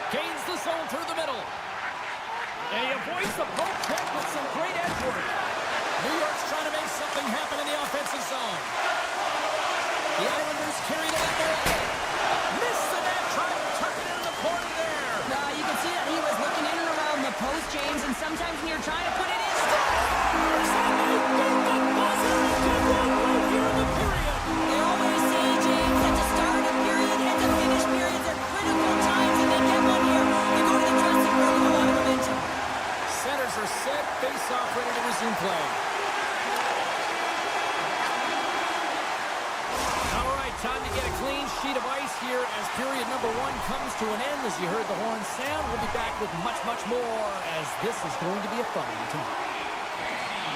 Gains the zone through the middle. And he avoids the poke check with some great edge work. New York's trying to make something happen in the offensive zone. The Islanders carried it up there. Missed the net, trying to tuck it into the corner there. You can see that he was looking in and around the post, James, and sometimes sometimes when you're trying to put it in. They always say, James, that to start a period and to finish periods are critical times, and they get one here. They go to the dressing room with a lot of momentum. Centers are set, face-off ready to resume play. All right, time to get a clean sheet of ice here as period number 1 comes to an end. As you heard the horn sound, we'll be back with much, much more as this is going to be a fun one tonight.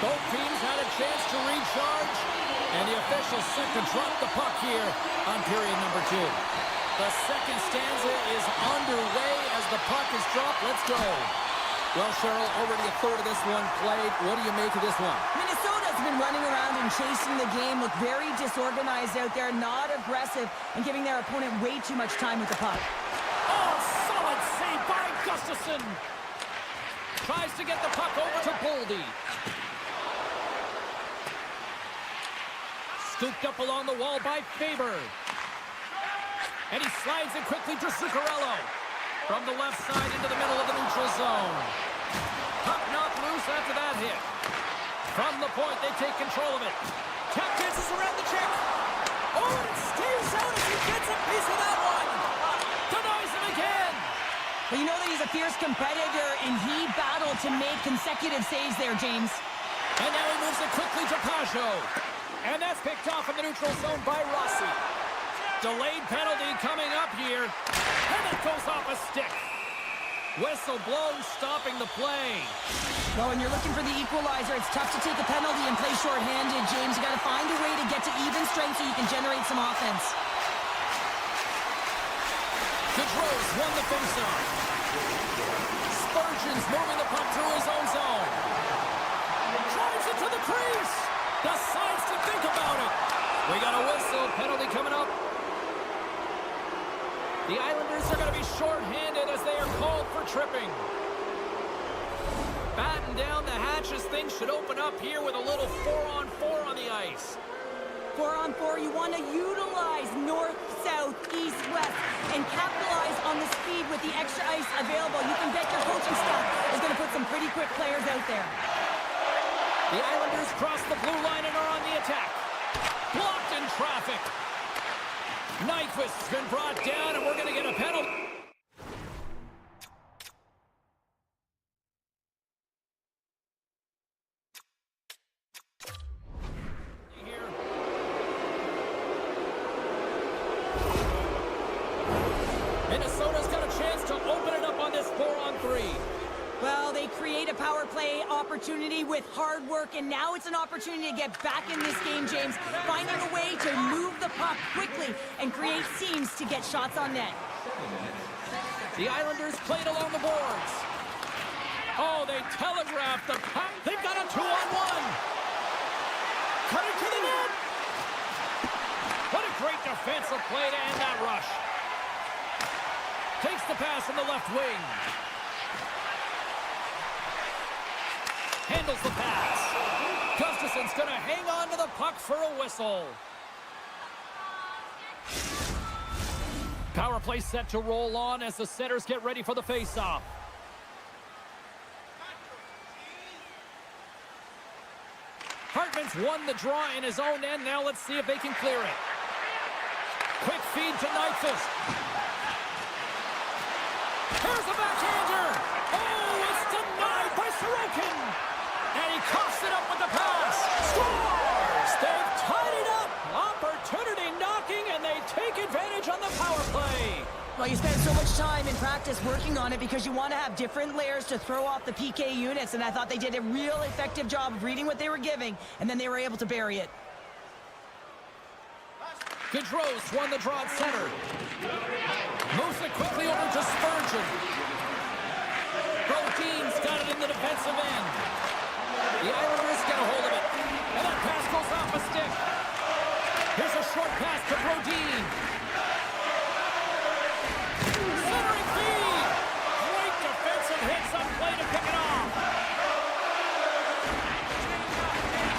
Both teams had a chance to recharge, and the officials set to drop the puck here on period number 2. The second stanza is underway as the puck is dropped. Let's go. Well, Cheryl, already a third of this one played. What do you make of this one? Minnesota's been running around and chasing the game, look very disorganized out there, not aggressive, and giving their opponent way too much time with the puck. Oh, solid save by Gustafsson. Tries to get the puck over to Boldy. Scooped up along the wall by Faber. And he slides it quickly to Zuccarello. From the left side into the middle of the neutral zone. Puck knocked loose after that hit. From the point, they take control of it. Tap dances around the check. Oh, and it stays out as he gets a piece of that one. Denies him again. Well, you know that he's a fierce competitor, and he battled to make consecutive saves there, James. And now he moves it quickly to Pajot. And that's picked off in the neutral zone by Rossi. Delayed penalty coming up here. And it goes off a stick. Whistle blown, stopping the play. Well, when you're looking for the equalizer, it's tough to take a penalty and play shorthanded, James. You got to find a way to get to even strength so you can generate some offense. Gaudreau's won the faceoff. Spurgeon's moving the puck through his own zone. Drives it to the crease. Decides to think about it. We got a whistle. Penalty coming up. The Islanders are going to be shorthanded as they are called for tripping. Batten down the hatches. Things should open up here with a little 4-on-4 on the ice. 4-on-4, you want to utilize north, south, east, west, and capitalize on the speed with the extra ice available. You can bet your coaching staff is going to put some pretty quick players out there. The Islanders cross the blue line and are on the attack. Blocked in traffic. Nyquist's been brought down, and we're going to get a penalty. Here. Minnesota's got a chance to open it up on this 4-on-3. Well, they create a power play opportunity with hard work, and now it's an opportunity to get back in this game, James. Finding a way to move the puck quickly and create seams to get shots on net. The Islanders played along the boards. Oh, they telegraphed the puck. They've got a 2-on-1. Cutting to the net. What a great defensive play to end that rush. Takes the pass from the left wing. Handles the pass. Gustafsson's going to hang on to the puck for a whistle. Power play set to roll on as the setters get ready for the faceoff. Hartman's won the draw in his own end. Now let's see if they can clear it. Quick feed to Nyquist. Here's a backhander. Oh, it's denied by Sorokin. And he coughs it up with the pass. Scores! They've tied it up. Opportunity knocking, and they take advantage on the power play. Well, you spend so much time in practice working on it because you want to have different layers to throw off the PK units, and I thought they did a real effective job of reading what they were giving, and then they were able to bury it. Gaudreau's won the draw at center. Moves it quickly over to Spurgeon. Brodin's got it in the defensive end. The Islanders get a hold of it. And that pass goes off a stick. Here's a short pass to Brodin. Centering feed. Great defensive hits on play to pick it off.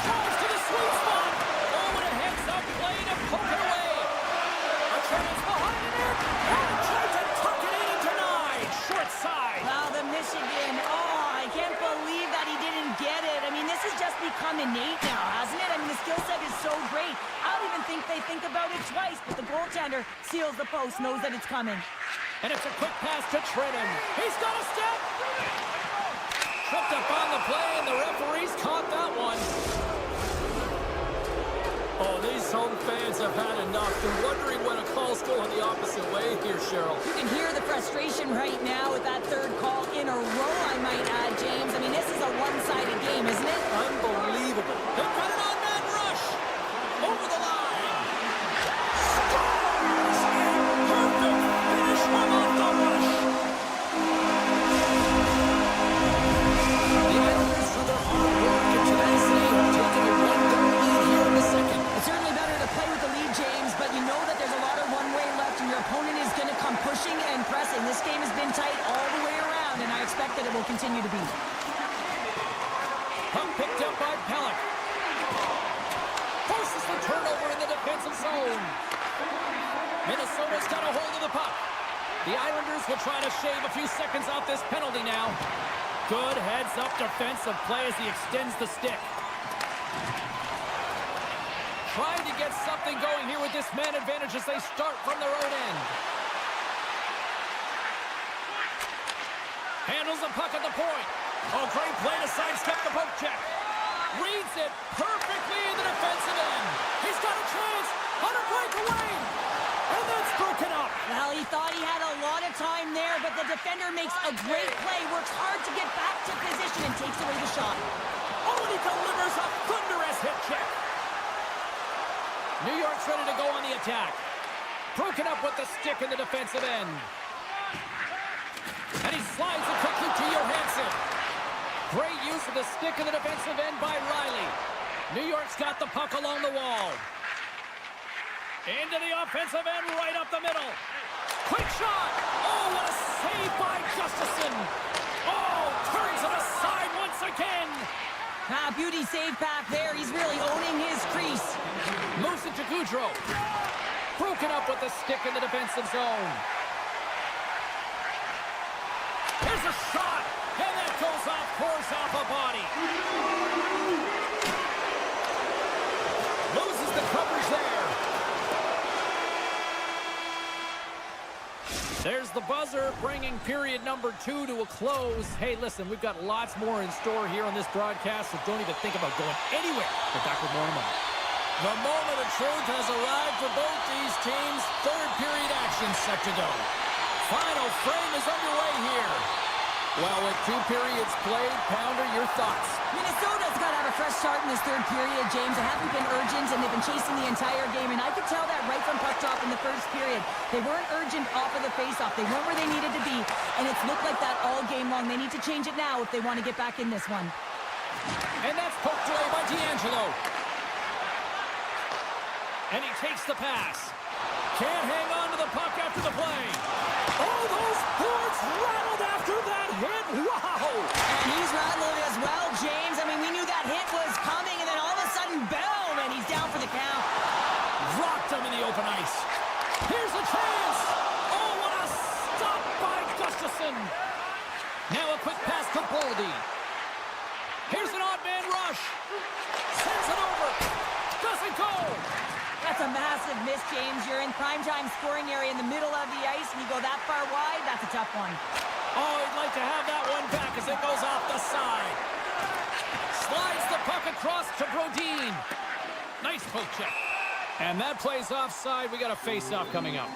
Drives to the sweet spot. Oh, and a heads-up play to poke it away. A chance behind the net. And tried to tuck it in and denied. Short side. Wow, the Michigan. Oh, I can't believe get it. I mean, this has just become innate now, hasn't it? I mean, the skill set is so great. I don't even think they think about it twice, but the goaltender seals the post, knows that it's coming. And it's a quick pass to Trenton. He's got a step! Tripped up on the play, and the referees caught that one. Oh, these home fans have had enough. They're wondering when a call's going the opposite way here, Cheryl. You can hear the frustration right now with that third call in a row, I might add, James. I mean, this is a one-sided game, isn't it? Unbelievable. They've got an on-man rush. Over the line. Scores! Perfect finish from off the rush. The Islanders, through their hard work and tenacity, have taken a one-goal lead here in the second. It's certainly better to play with the lead, James, but you know that there's a lot of one-way left, and your opponent is going to come pushing and pressing. This game has been tight all the way around, and I expect that it will continue to be. Puck picked up by Pellick. Forces the turnover in the defensive zone. Minnesota's got a hold of the puck. The Islanders will try to shave a few seconds off this penalty now. Good heads-up defensive play as he extends the stick. Trying to get something going here with this man advantage as they start from their own end. Handles the puck at the point. Oh, great play to sidestep the poke check. Reads it perfectly in the defensive end. He's got a chance on a breakaway. And that's broken up. Well, he thought he had a lot of time there, but the defender makes a great play, works hard to get back to position, and takes away the shot. Oh, and he delivers a thunderous hit check. New York's ready to go on the attack. Broken up with the stick in the defensive end. And he slides it quickly to Johansson. Great use of the stick in the defensive end by Riley. New York's got the puck along the wall. Into the offensive end, right up the middle. Quick shot. Oh, what a save by Gustafsson. Oh, turns it aside once again. Beauty save back there. He's really owning his crease. Moves it to Goudreau. Broken up with the stick in the defensive zone. Here's a shot. And that goes off course off a body. Loses the coverage there. There's the buzzer, bringing period number 2 to a close. Hey, listen, we've got lots more in store here on this broadcast, so don't even think about going anywhere. We're back with more in a moment. The moment of truth has arrived for both these teams. Third period action set to go. Final frame is underway here. Well, with 2 periods played, Pounder, your thoughts? Minnesota's got to have a fresh start in this third period, James. They haven't been urgent, and they've been chasing the entire game, and I could tell that right from puck drop in the first period. They weren't urgent off of the faceoff. They weren't where they needed to be, and it's looked like that all game long. They need to change it now if they want to get back in this one. And that's poked away by D'Angelo. And he takes the pass. Can't hang on to the puck after the play. Oh, those boards rattled after that hit. Wow! And he's rattled as well, James. I mean, we knew that hit was coming, and then all of a sudden, boom, and he's down for the count. Rocked him in the open ice. Here's a chance. Oh, what a stop by Gustafsson. Now a quick pass to Boldy. Here's an odd man rush. Sends it over. Doesn't go. That's a massive miss, James. You're in primetime scoring area in the middle of the ice, and you go that far wide, that's a tough one. Oh, he'd like to have that one back as it goes off the side. Slides the puck across to Brodin. Nice poke check. And that plays offside. We got a face-off coming up.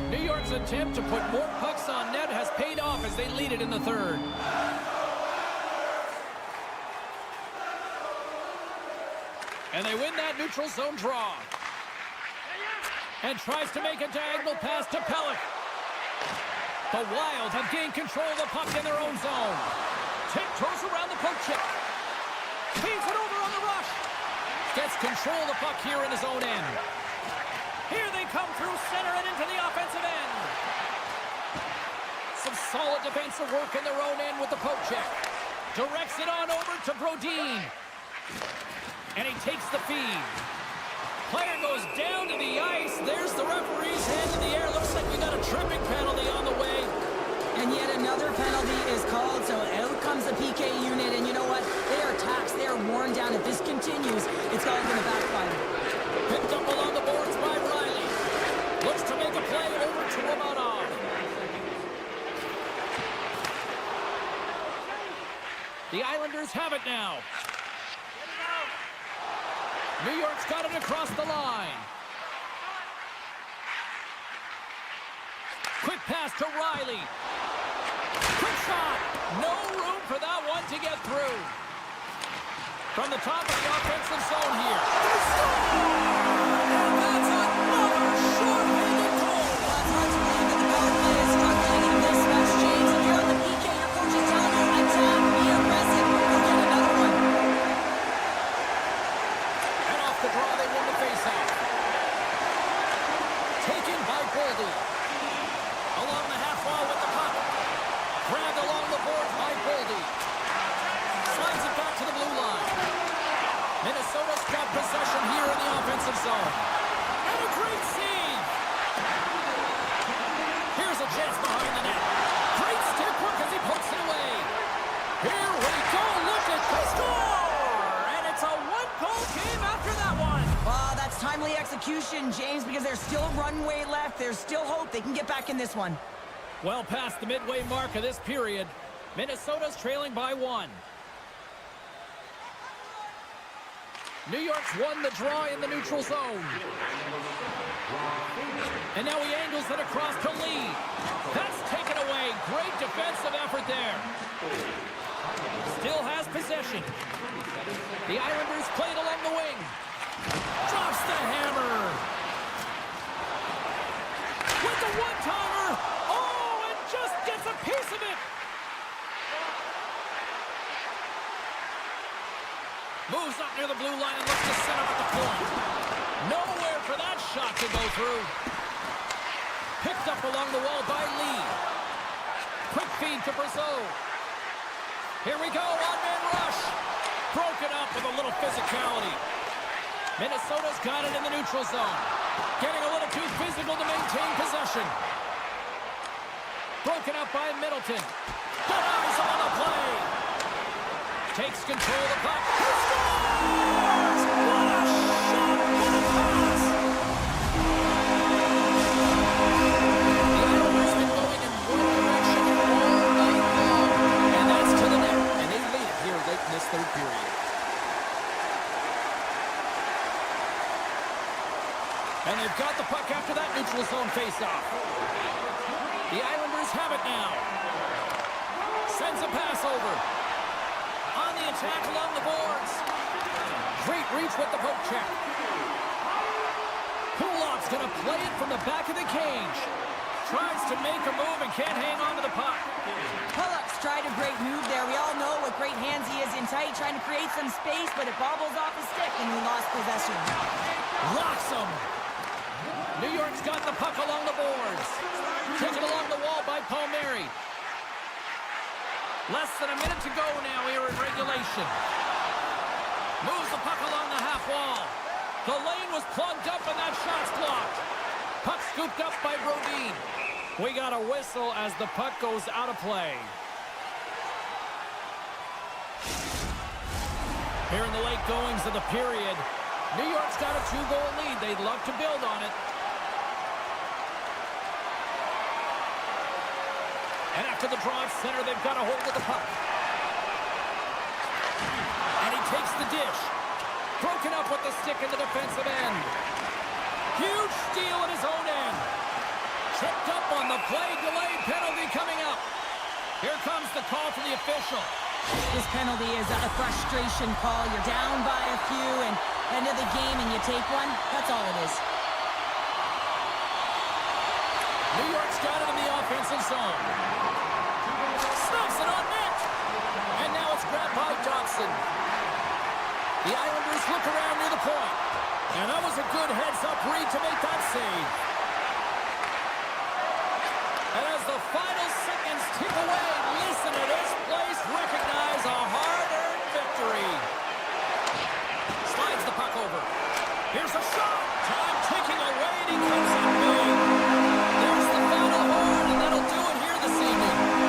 New York's attempt to put more pucks on net has paid off as they lead it in the third. And they win that neutral zone draw. And tries to make a diagonal pass to Pellick. The Wild have gained control of the puck in their own zone. Tiptoes around the poke check. Feeds it over on the rush. Gets control of the puck here in his own end. Here they come through center and into the offensive end. Some solid defensive work in their own end with the poke check. Directs it on over to Brodin. And he takes the feed. Player goes down to the ice. There's the referee's hand in the air. Looks like we got a tripping penalty on the way. And yet another penalty is called, so out comes the PK unit, and you know what? They are taxed, they are worn down. If this continues, it's all going to backfire. Picked up along the boards by Riley. Looks to make a play over to Romanov. The Islanders have it now. New York's got it across the line. Quick pass to Riley. Quick shot. No room for that one to get through. From the top of the offensive zone here. And that's another short-handed goal. Well, it's hard to believe that the power play is struggling in this match, James. If you're on the PK, your coach is telling you, attack, be aggressive, you'll get another one. And off the draw, they win the faceoff. Taken by Goldie. Along the half wall with the puck. Grabbed along the boards by Goldie. Slides it back to the blue line. Minnesota's got possession here in the offensive zone. And a great save. Here's a chance behind the net. Great stick work as he pokes it away. Here we go. Look at this Score! And it's a one-goal game after that one. Well, that's timely execution, James, because there's still runway left. There's still hope they can get back in this one. Well past the midway mark of this period. Minnesota's trailing by 1. New York's won the draw in the neutral zone. And now he angles it across to Lee. That's taken away. Great defensive effort there. Still has possession. The Islanders played along the wing. Drops the hammer. With the one-timer. Oh, and just gets a piece of it. Moves up near the blue line and looks to set up at the point. Nowhere for that shot to go through. Picked up along the wall by Lee. Quick feed to Brazeau. Here we go, one-man rush. Broken up with a little physicality. Minnesota's got it in the neutral zone. Getting a little too physical to maintain possession. Broken up by Middleton. Good eyes on the play. Takes control of the puck. He scores! What a shot! What a pass! The Islanders been going in one direction all night long. And that's to the net. And they lead it here late in this third period. And they've got the puck after that neutral zone faceoff. The Islanders have it now. Sends a pass over. On the attack along the boards. Great reach with the poke check. Kulak's going to play it from the back of the cage. Tries to make a move and can't hang on to the puck. Pulock's tried a great move there. We all know what great hands he is in tight, trying to create some space, but it bobbles off his stick and he lost possession. Locks him. New York's got the puck along the boards. Taken along the wall by Palmieri. Less than a minute to go now here in regulation. Moves the puck along the half wall. The lane was plugged up and that shot's blocked. Puck scooped up by Brodin. We got a whistle as the puck goes out of play. Here in the late goings of the period, New York's got a 2-goal lead. They'd love to build on it. And after the draw at center, they've got a hold of the puck. And he takes the dish. Broken up with the stick in the defensive end. Huge steal at his own end. Tripped up on the play. Delayed penalty coming up. Here comes the call from the official. This penalty is a frustration call. You're down by a few and end of the game and you take one. That's all it is. New York's got it in the offensive zone. Snaps it on net. And now it's grabbed by Johnson. The Islanders look around near the point. And that was a good heads-up read to make that save. And as the final seconds tick away, listen to this place recognize a hard-earned victory. Slides the puck over. Here's a shot. Time ticking away, and he comes in big. There's the final horn, and that'll do it here this evening.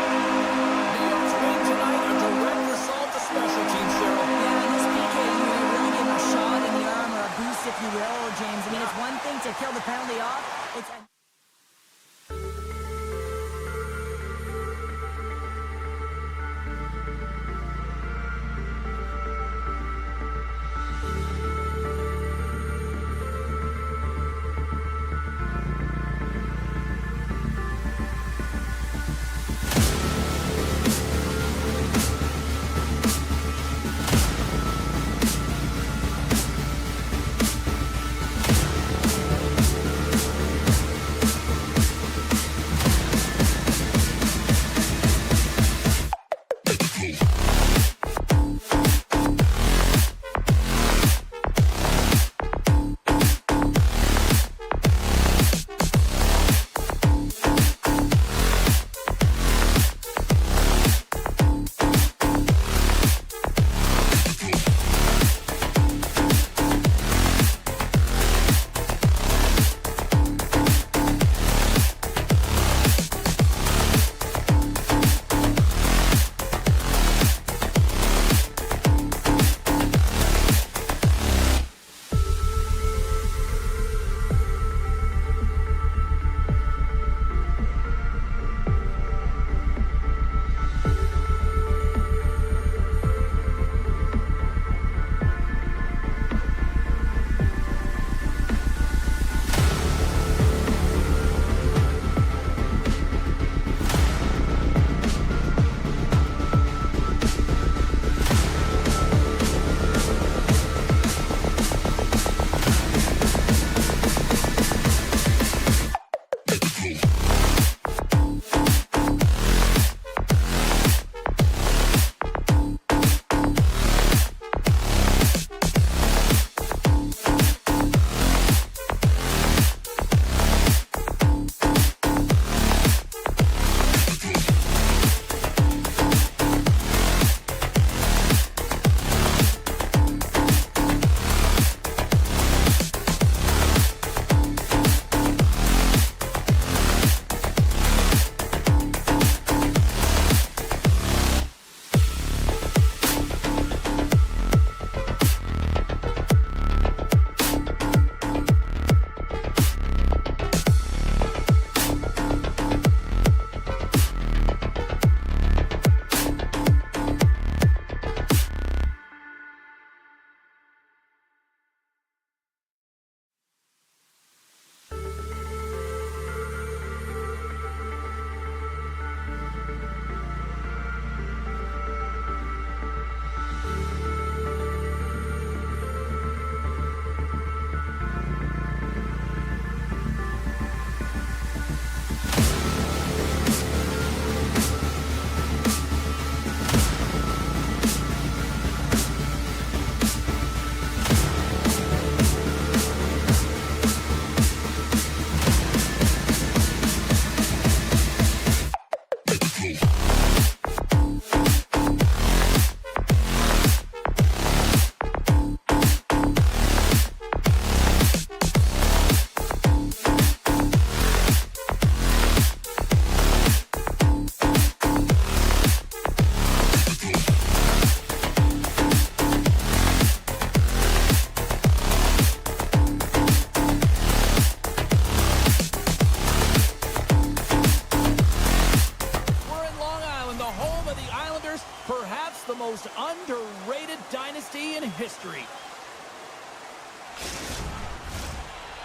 the Islanders, perhaps the most underrated dynasty in history.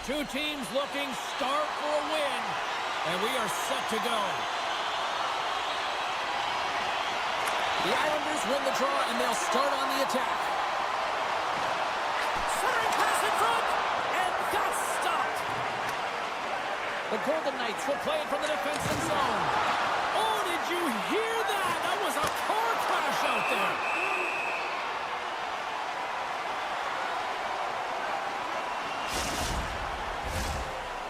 Two teams looking starved for a win, and we are set to go. The Islanders win the draw, and they'll start on the attack. Centering pass in front, and that's stopped. The Golden Knights will play it from the defensive zone. Oh, did you hear that? That was a car crash out there.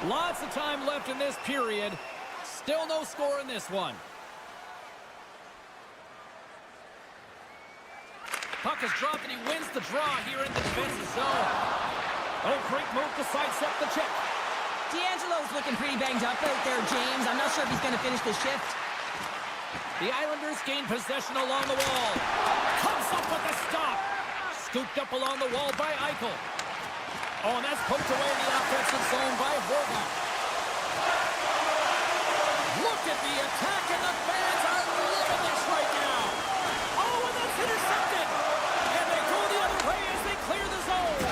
Lots of time left in this period. Still no score in this one. Puck is dropped and he wins the draw here in the defensive zone. Oh, great move to sidestep the check. D'Angelo's looking pretty banged up out there, James. I'm not sure if he's going to finish the shift. The Islanders gain possession along the wall. Comes up with a stop. Scooped up along the wall by Eichel. Oh, and that's poked away in the offensive zone by Horvath. Look at the attack, and the fans are loving this right now. Oh, and that's intercepted. And they go the other way as they clear the zone.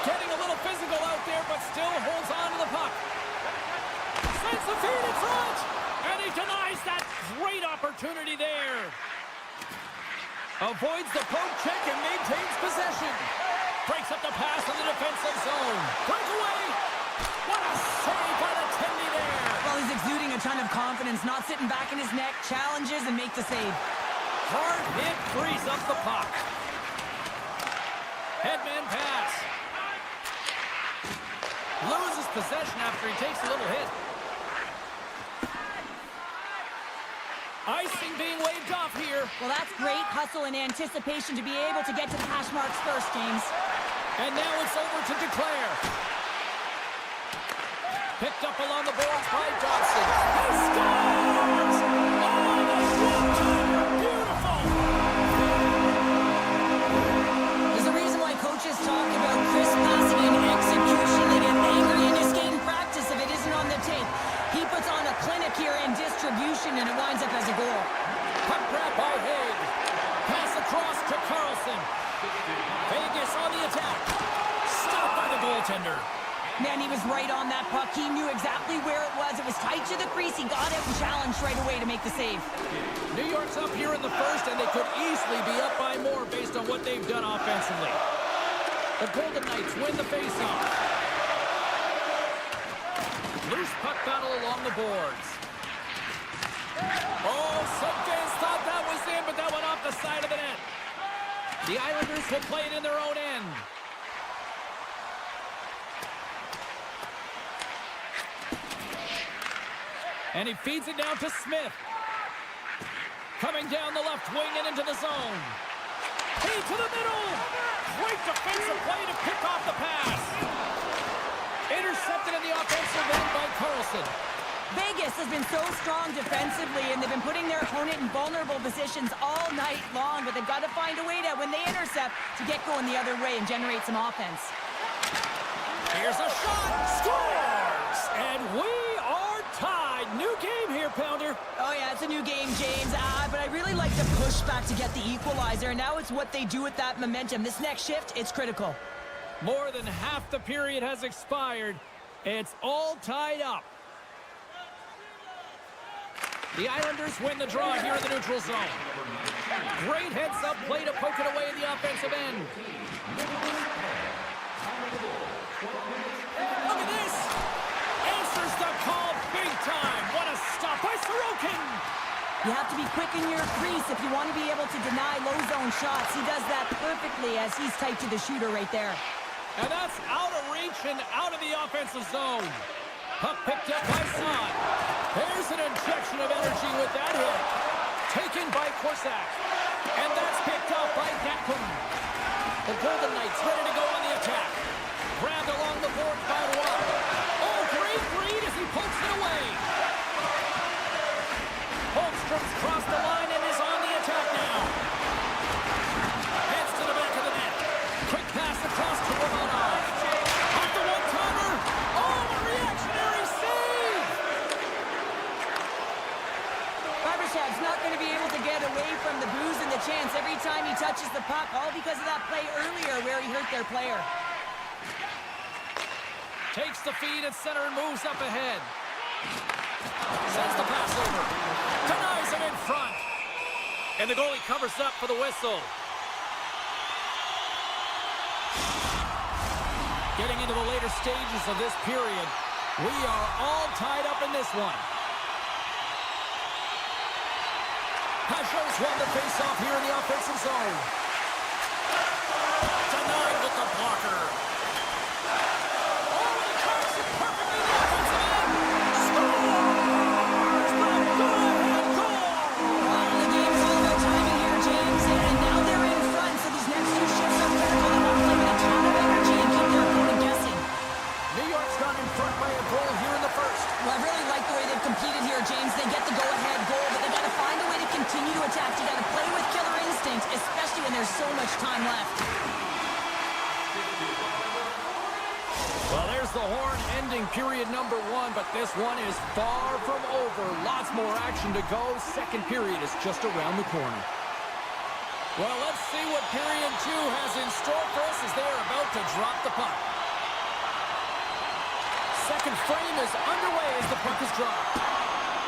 Getting a little physical out there, but still holds on to the puck. Sends the feed in front. And he denies that great opportunity there. Avoids the poke check and maintains possession. Breaks up the pass in the defensive zone. Breakaway. What a save by the Tendy there. Well, he's exuding a ton of confidence, not sitting back in his neck, challenges and makes the save. Hard hit frees up the puck. Headman pass. Loses possession after he takes a little hit. Icing being waved off here. Well, that's great hustle and anticipation to be able to get to the hash marks first, James. And now it's over to Declare. Picked up along the boards by Dawson. He scores! Oh, the one-timer, beautiful! There's a reason why coaches talk about crisp passing and execution. They get angry in this game practice if it isn't on the tape. He puts on a clinic here in distribution, and it winds up as a goal. Puck grab by Haig. Pass across to Carlson. Vegas on the attack. Stopped by the goaltender. Man, he was right on that puck. He knew exactly where it was. It was tight to the crease. He got out and challenged right away to make the save. New York's up here in the first, and they could easily be up by more based on what they've done offensively. The Golden Knights win the faceoff. Loose puck battle along the boards. Oh, some fans thought that was in, but that went off the side of the net. The Islanders will play it in their own end. And he feeds it down to Smith. Coming down the left wing and into the zone. Feed to the middle. Great defensive play to pick off the pass. Intercepted in the offensive end by Carlson. Vegas has been so strong defensively, and they've been putting their opponent in vulnerable positions all night long, but they've got to find a way to, when they intercept, to get going the other way and generate some offense. Here's a shot. Scores! And we are tied. New game here, Pounder. Oh, yeah, it's a new game, James. But I really like the pushback to get the equalizer, and now it's what they do with that momentum. This next shift, it's critical. More than half the period has expired. It's all tied up. The Islanders win the draw here in the neutral zone. Great heads-up play to poke it away in the offensive end. Look at this! Answers the call big time. What a stop by Sorokin! You have to be quick in your crease if you want to be able to deny low zone shots. He does that perfectly as he's tight to the shooter right there. And that's out of reach and out of the offensive zone. Puck picked up by Son. There's an injection of energy with that hit. Taken by Korsak. And that's picked up by Gatkin. The Golden Knights ready to go on the attack. Grabbed along the boards by Roy. Oh, great read as he pokes it away. Holmstrom's crossed the line and is on the attack now. Heads to the back of the net. Quick pass across to Romanov. Off the one-timer. Oh, a reactionary save! Barbashav's not going to be able to get away time he touches the puck, all because of that play earlier where he hurt their player. Takes the feed at center and moves up ahead. Sends the pass over. Denies it in front. And the goalie covers up for the whistle. Getting into the later stages of this period, we are all tied up in this one. Pasho's won the faceoff here in the offensive zone. Denied with the blocker. Oh, and Carson perfectly in the offensive end. Scores! The go-ahead goal! Well, the game's all about timing here, James, and now they're in front, so these next two shifts are critical. They want to play with a ton of energy and keep their opponent guessing. New York's gone in front by a goal here in the first. Well, I really like the way they've competed here, James. They get the go-ahead goal, but they got to find a way to continue to attack. You got to play with killer instinct, especially when there's so much time left. Well, there's the horn ending period number 1, but this one is far from over. Lots more action to go. Second period is just around the corner. Well, let's see what period 2 has in store for us as they are about to drop the puck. Second frame is underway as the puck is dropped.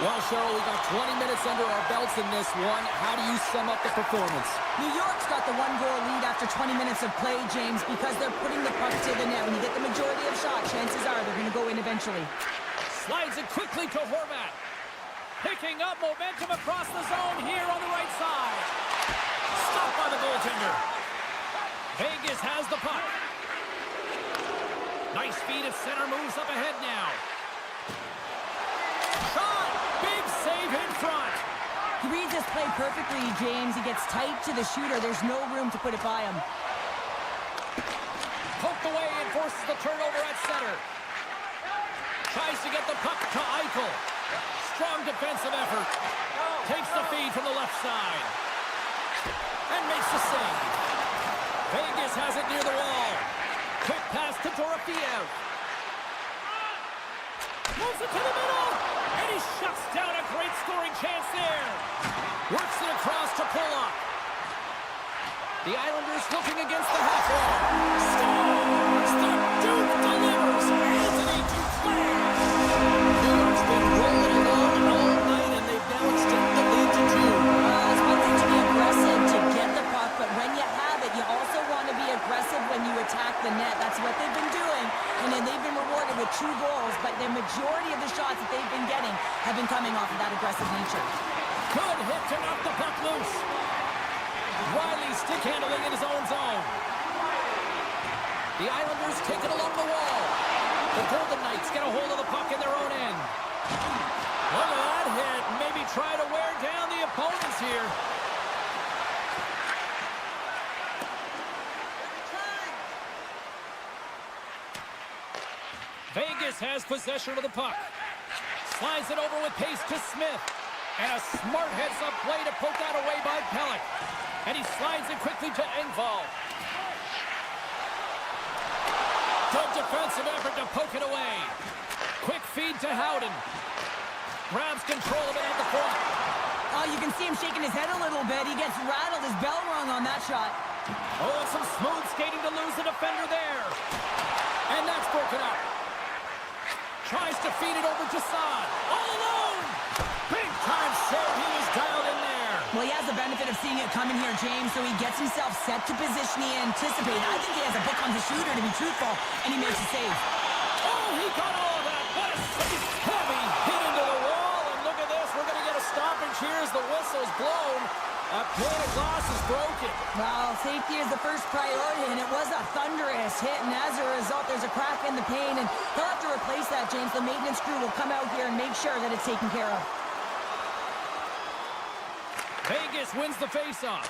Well, Cheryl, we got 20 minutes under our belts in this one. How do you sum up the performance? New York's got the one-goal lead after 20 minutes of play, James, because they're putting the puck to the net. When you get the majority of shots, chances are they're going to go in eventually. Slides it quickly to Horvat. Picking up momentum across the zone here on the right side. Stopped by the goaltender. Vegas has the puck. Nice feed at center, moves up ahead now. Shot! Big save in front. He reads this play perfectly, James. He gets tight to the shooter. There's no room to put it by him. Poked away and forces the turnover at center. Tries to get the puck to Eichel. Strong defensive effort. Takes the feed from the left side. And makes the save. Vegas has it near the wall. Quick pass to Dorofiev. Moves it to the middle. And he shuts down a great scoring chance there. Works it across to Pulock. The Islanders looking against the half wall. Scores! The Duke delivers. Anthony Duclair. New York's been rolling along all night, and they've now extended the lead to 2. It's one thing to be aggressive to get the puck, but when you have it, you also want to be aggressive when you attack the net. That's what they've been doing, and then they've been rewarded with 2 goals, but the majority of the shots that they've been getting have been coming off of that aggressive nature. Good hit to knock the puck loose. Riley stick handling in his own zone. The Islanders take it along the wall. The Golden Knights get a hold of the puck in their own end. Look at that hit. Maybe try to wear down the opponents here. Vegas has possession of the puck. Slides it over with pace to Smith. And a smart heads-up play to poke that away by Pelech. And he slides it quickly to Engvall. Good defensive effort to poke it away. Quick feed to Howden. Grabs control of it at the point. Oh, you can see him shaking his head a little bit. He gets rattled, his bell rung on that shot. Oh, and some smooth skating to lose the defender there. And that's broken up. Tries to feed it over to Saad. All alone! Big time save. He was dialed in there. Well, he has the benefit of seeing it coming here, James, so he gets himself set to position he anticipated. I think he has a book on the shooter, to be truthful, and he makes a save. Oh, he got all of that. What a save. Heavy hit into the wall, and look at this. We're going to get a stoppage here as the whistle's blown. A pane of glass is broken. Well, safety is the first priority, and it was a thunderous hit, and as a result, there's a crack in the pane, and they'll have to replace that, James. The maintenance crew will come out here and make sure that it's taken care of. Vegas wins the faceoff.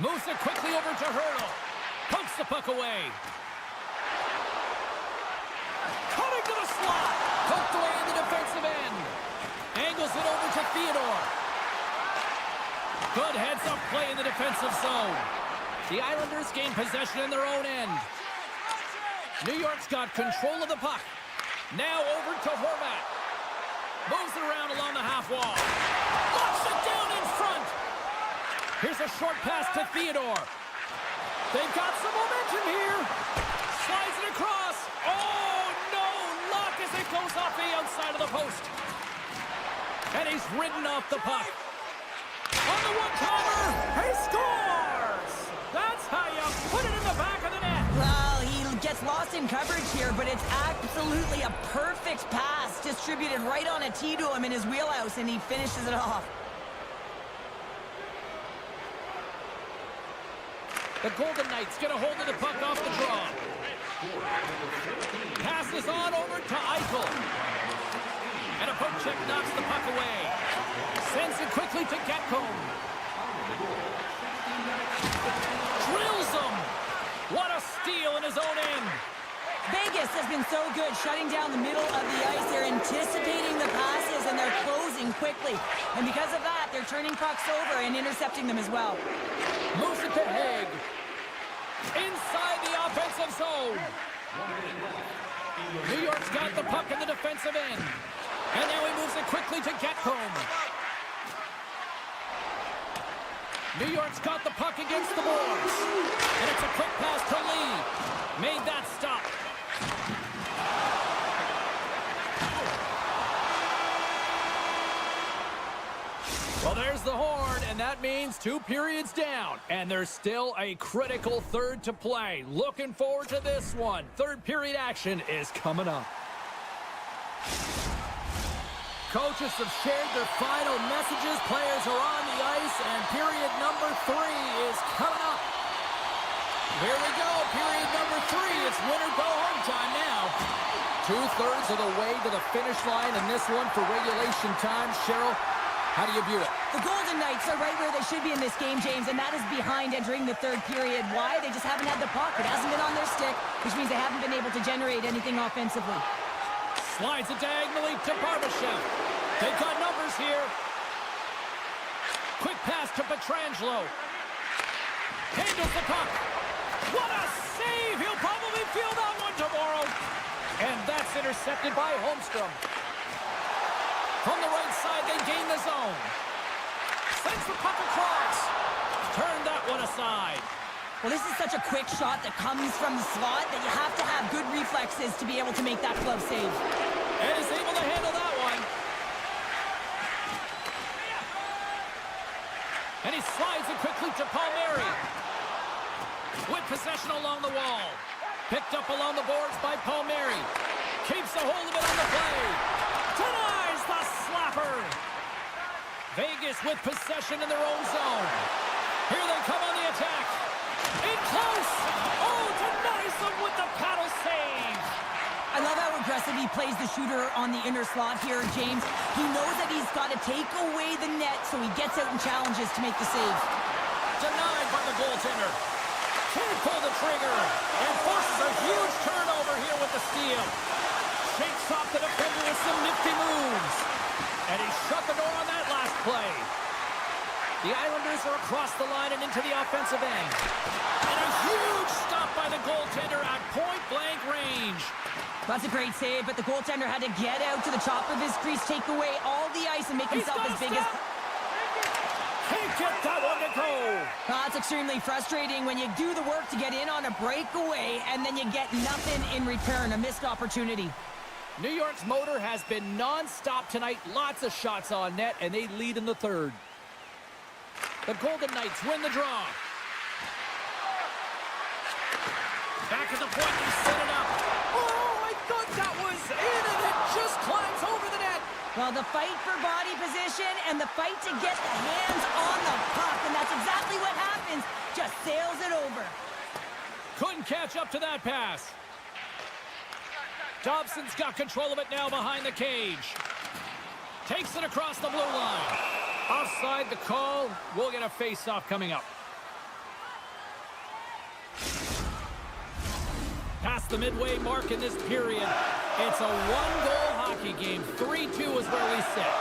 Moves it quickly over to Hurdle. Pokes the puck away. Cutting to the slot. Poked away in the defensive end. Angles it over to Theodore. Good heads-up play in the defensive zone. The Islanders gain possession in their own end. New York's got control of the puck. Now over to Horvat. Moves it around along the half wall. Locks it down in front. Here's a short pass to Theodore. They've got some momentum here. Slides it across. Oh, no. Luck as it goes off the outside of the post. And he's ridden off the puck. On the one-timer. He scores. That's how you put it in the back of the net. Well, he gets lost in coverage here, but it's absolutely a perfect pass distributed right on a tee to him in his wheelhouse, and he finishes it off. The Golden Knights get a hold of the puck off the draw. Passes on over to Eichel. And a poke check knocks the puck away. Sends it quickly to Getcomb. Drills him. What a steal in his own end. Vegas has been so good shutting down the middle of the ice. They're anticipating the passes, and they're closing quickly. And because of that, they're turning pucks over and intercepting them as well. Moves it to Haig. Inside the offensive zone. New York's got the puck in the defensive end. And now he moves it quickly to Getcomb. New York's got the puck against the boards. And it's a quick pass to Lee. Made that stop. Well, there's the horn, and that means 2 periods down. And there's still a critical third to play. Looking forward to this one. Third period action is coming up. Coaches have shared their final messages. Players are on the ice, and period number 3 is coming up. Here we go, period number 3. It's win or go home time now. 2/3 of the way to the finish line in this one for regulation time. Cheryl, how do you view it? The Golden Knights are right where they should be in this game, James, and that is behind entering the third period. Why? They just haven't had the puck. It hasn't been on their stick, which means they haven't been able to generate anything offensively. Slides it diagonally to Barbashev. They've got numbers here. Quick pass to Pietrangelo. Handles the puck. What a save! He'll probably feel that one tomorrow. And that's intercepted by Holmstrom. From the right side, they gain the zone. Sends the puck across. Turn that one aside. Well, this is such a quick shot that comes from the slot that you have to have good reflexes to be able to make that glove save. And is able to handle that one. And he slides it quickly to Palmieri. With possession along the wall. Picked up along the boards by Palmieri. Keeps a hold of it on the play. Denies the slapper. Vegas with possession in their own zone. Here they come on the attack. In close. Oh, denies them with the paddle save. I love how aggressive he plays the shooter on the inner slot here, James. He knows that he's got to take away the net, so he gets out and challenges to make the save. Denied by the goaltender. Can't pull the trigger. And forces a huge turnover here with the steal. Shakes off the defender with some nifty moves. And he shut the door on that last play. The Islanders are across the line and into the offensive end. And a huge stop by the goaltender at point-blank range. That's a great save, but the goaltender had to get out to the top of his crease, take away all the ice, and make himself as big as... Can't get that one to go. That's extremely frustrating when you do the work to get in on a breakaway, and then you get nothing in return, a missed opportunity. New York's motor has been non-stop tonight. Lots of shots on net, and they lead in the third. The Golden Knights win the draw. Back at the point, they set it up. Oh, I thought that was in, and it just climbs over the net. Well, the fight for body position and the fight to get the hands on the puck, and that's exactly what happens. Just sails it over. Couldn't catch up to that pass. Dobson's got control of it now behind the cage. Takes it across the blue line. Offside the call. We'll get a face-off coming up. Past the midway mark in this period. It's a one-goal hockey game. 3-2 is where we sit.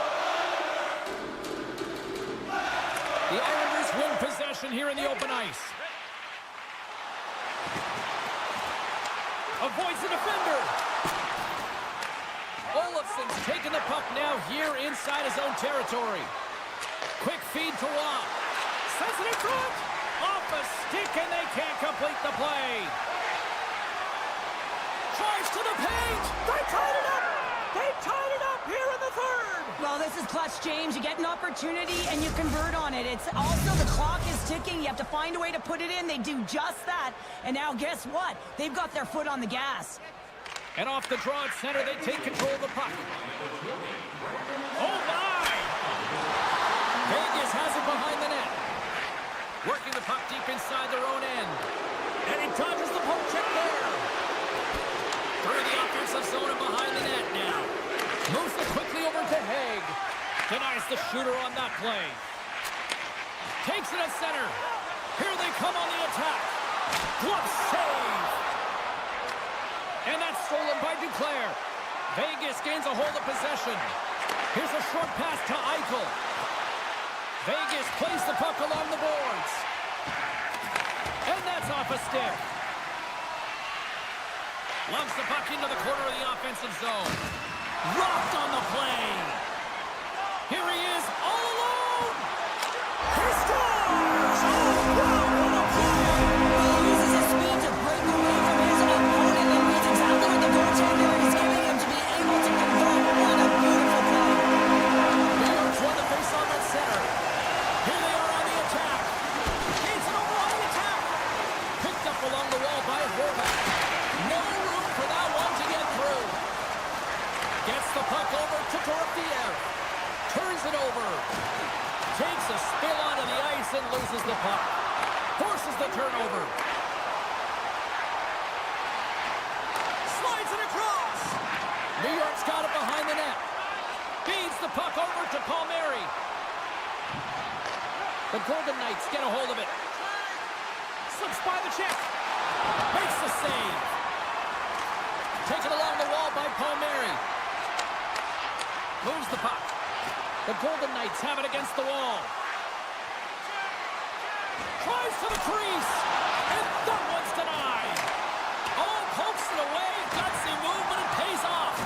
The Islanders win possession here in the open ice. Avoids the defender. Olofsson's taking the puck now here inside his own territory. Quick feed to Waugh. Sends it in front. Off a stick, and they can't complete the play. Drives to the paint. They tied it up. They tied it up here in the third. Well, this is clutch, James. You get an opportunity and you convert on it. It's also the clock is ticking. You have to find a way to put it in. They do just that. And now guess what? They've got their foot on the gas. And off the draw at center, they take control of the puck. Oh, my! Vegas has it behind the net. Working the puck deep inside their own end. And he dodges the poke check there. Through the offensive zone and behind the net now. Moves it quickly over to Haig. Denies the shooter on that play. Takes it at center. Here they come on the attack. Glove save. And that's stolen by Duclair. Vegas gains a hold of possession. Here's a short pass to Eichel. Vegas plays the puck along the boards. And that's off a stick. Lumps the puck into the corner of the offensive zone. Rocked on the play. Here he is, all alone. He scores! What a play! He uses his speed to break away from his opponent and reads exactly what the goaltender is giving him to be able to convert. What a beautiful play. New York's won the face-off at center. Here they are on the attack. Gains it over on the attack. Picked up along the wall by Horvath. No room for that one to get through. Gets the puck over to Dorofiev. Turns it over. Takes a spill onto the ice and loses the puck. Forces the turnover. Slides it across. New York's got it behind the net. Feeds the puck over to Palmieri. The Golden Knights get a hold of it. Slips by the check. Makes the save. Taken along the wall by Palmieri. Moves the puck. The Golden Knights have it against the wall. Tries to the crease. And that one's denied. Oh, pokes it away. Gutsy move, but it pays off.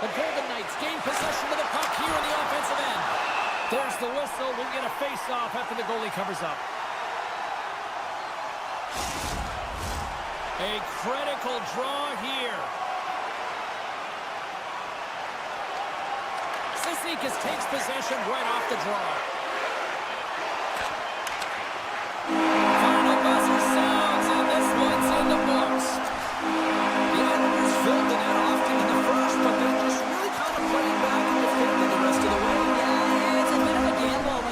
The Golden Knights gain possession of the puck here in the offensive end. There's the whistle. We'll get a face-off after the goalie covers up. A critical draw here. Cizikas takes possession right off the draw. Final buzzer sounds, and this one's in the books. The Islanders filled the net often in the first, but they're just really kind of playing back and defending the rest of the way. Yeah, it's a bit of a gamble.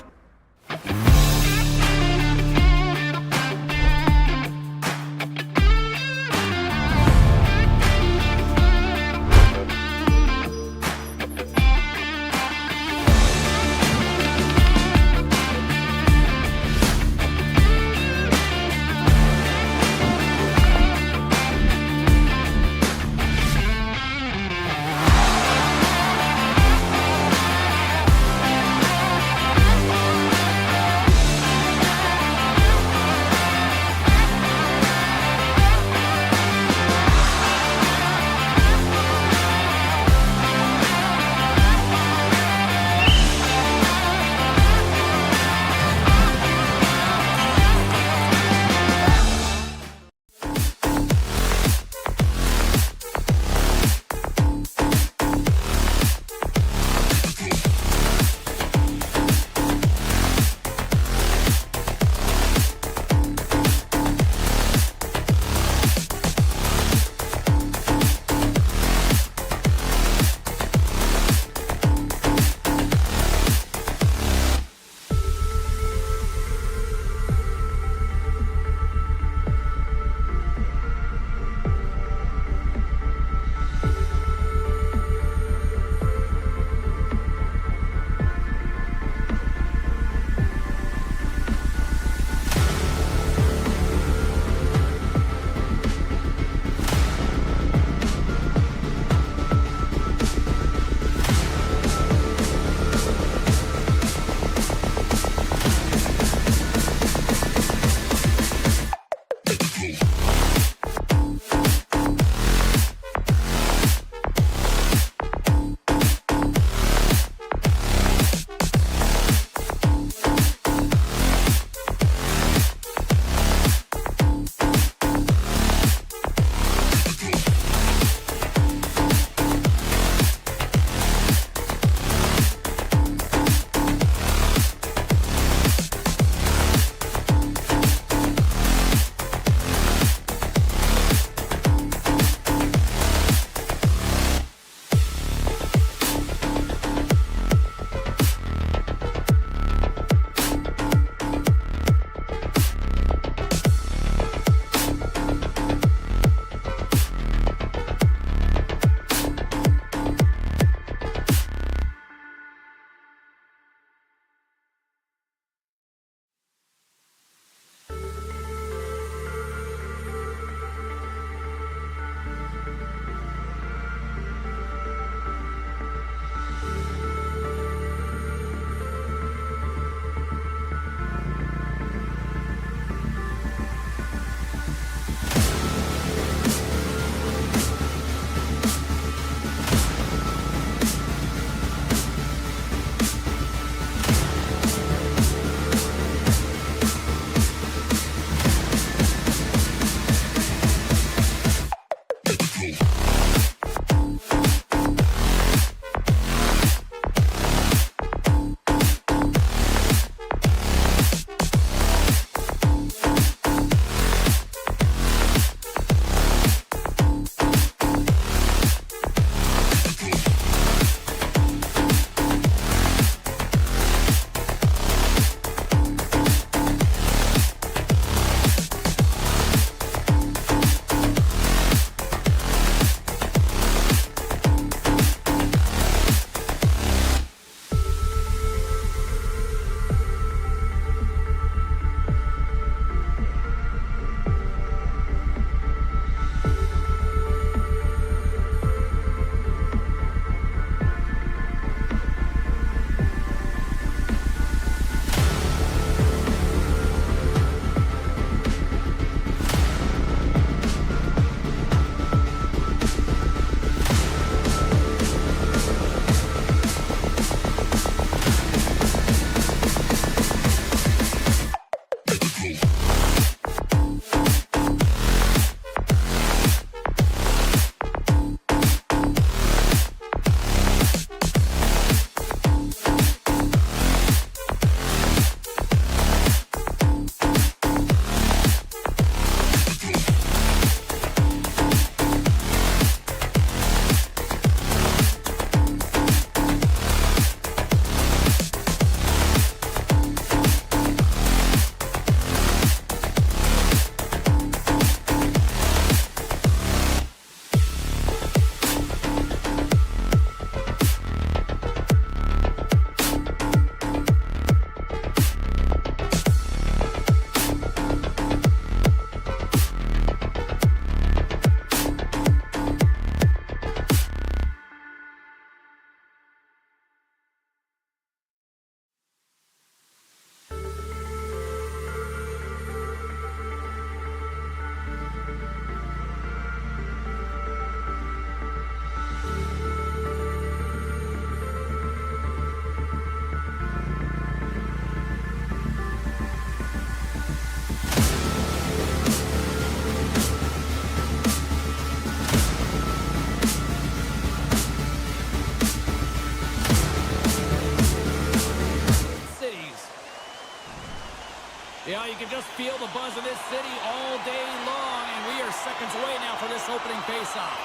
Yeah, you can just feel the buzz of this city all day long, and we are seconds away now for this opening faceoff.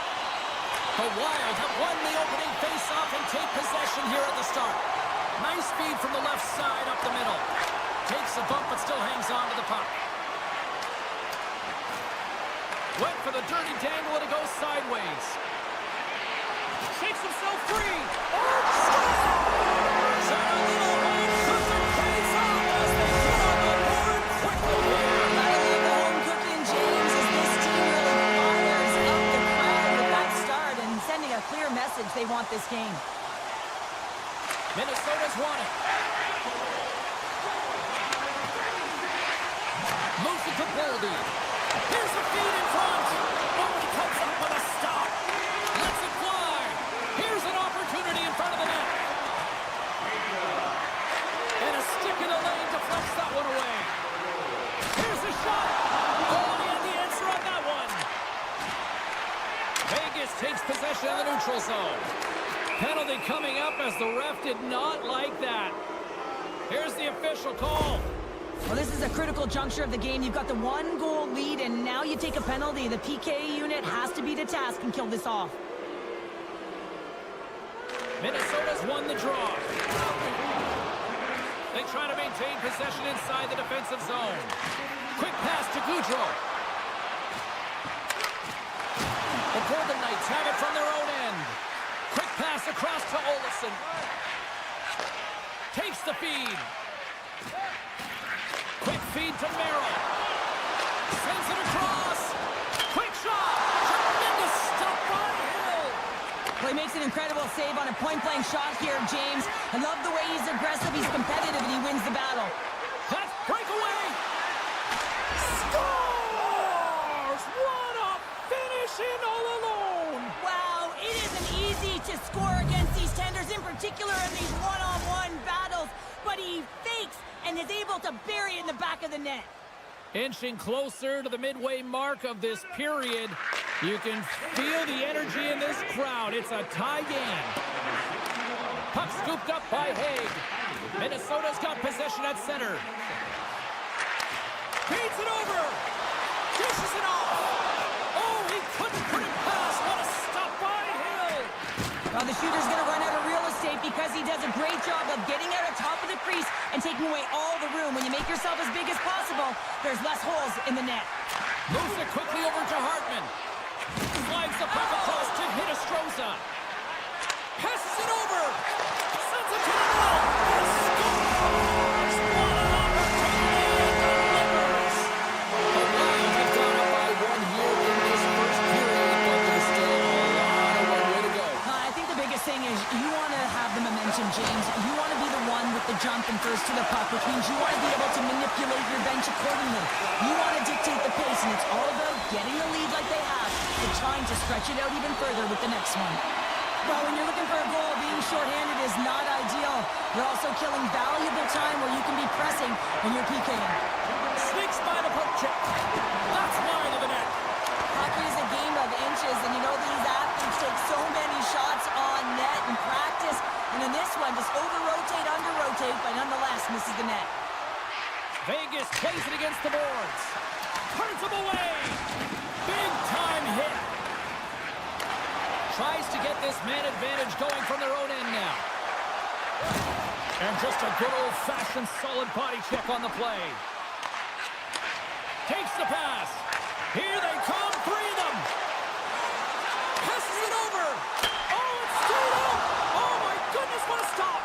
The Wild have won the opening faceoff and take possession here at the start. Nice feed from the left side up the middle. Takes a bump but still hangs on to the puck. Went for the dirty dangle and it goes sideways. Shakes himself free. Oh, scores! And a little home-cooking face-off as they get on the board quickly here. Gotta love the home cooking, James, as this team really fires up the crowd with that start and sending a clear message they want this game. Minnesota's won it. Moves it to Boldy. Here's the feed in front. Oh, he comes up with a stop. Lets it fly. Here's an opportunity in front of the net. And a stick in the lane deflects that one away. Here's the shot. Oh, and he had the answer on that one. Vegas takes possession of the neutral zone. Penalty coming up as the ref did not like that. Here's the official call. Well, this is a critical juncture of the game. You've got the 1-goal lead, and now you take a penalty. The PK unit has to be to task and kill this off. Minnesota's won the draw. They try to maintain possession inside the defensive zone. Quick pass to Goudreau. The Golden Knights have it from their own end. Quick pass across to Olsen. Takes the feed. Quick feed to Merrill. Sends it across. Quick shot. Tremendous stop by Hill. Well, he makes an incredible save on a point-blank shot here, James. I love the way he's aggressive, he's competitive, and he wins the battle. That's breakaway. Scores! What a finish in all alone. Wow, it isn't easy to score against these tenders, in particular in these one-on-one battles, but he fakes and is able to bury it in the back of the net. Inching closer to the midway mark of this period. You can feel the energy in this crowd. It's a tie game. Puck scooped up by Haig. Minnesota's got possession at center. Feeds it over. Dishes it off. Oh, he couldn't put it past. What a stop by Hill. Well, the shooter's going to run out of real estate because he does a great job of getting out of top of the crease and taking away all the room. When you make yourself as big as possible, there's less holes in the net. Moves it quickly over to Hartman. Slides the puck across to Hinostroza. Passes it over. Sends it to the middle. Scores! What an opportunity and delivers. The Wild have gone up by one here in this first period, but there's still a lot of way to go. I think the biggest thing is you want to have the momentum, James. You want to be the one with the jump and first to the puck, which means you want to be able to manipulate your bench accordingly. You want to dictate the pace, and it's all about getting the lead like they have, but trying to stretch it out even further with the next one. Well, when you're looking for a goal, being shorthanded is not ideal. You're also killing valuable time where you can be pressing when you're PKing. Sneaks by the poke check. That's wide of the net. Hockey is a game of inches, and you know these athletes take so many shots on net in practice, and in this one, just over-rotate, under-rotate, but nonetheless misses the net. Vegas plays it against the boards. Turns him away. Big time hit. Tries to get this man advantage going from their own end now. And just a good old-fashioned solid body check on the play. Takes the pass. Here they come, three of them. Passes it over. Oh, it's straight up. Oh, my goodness, what a stop.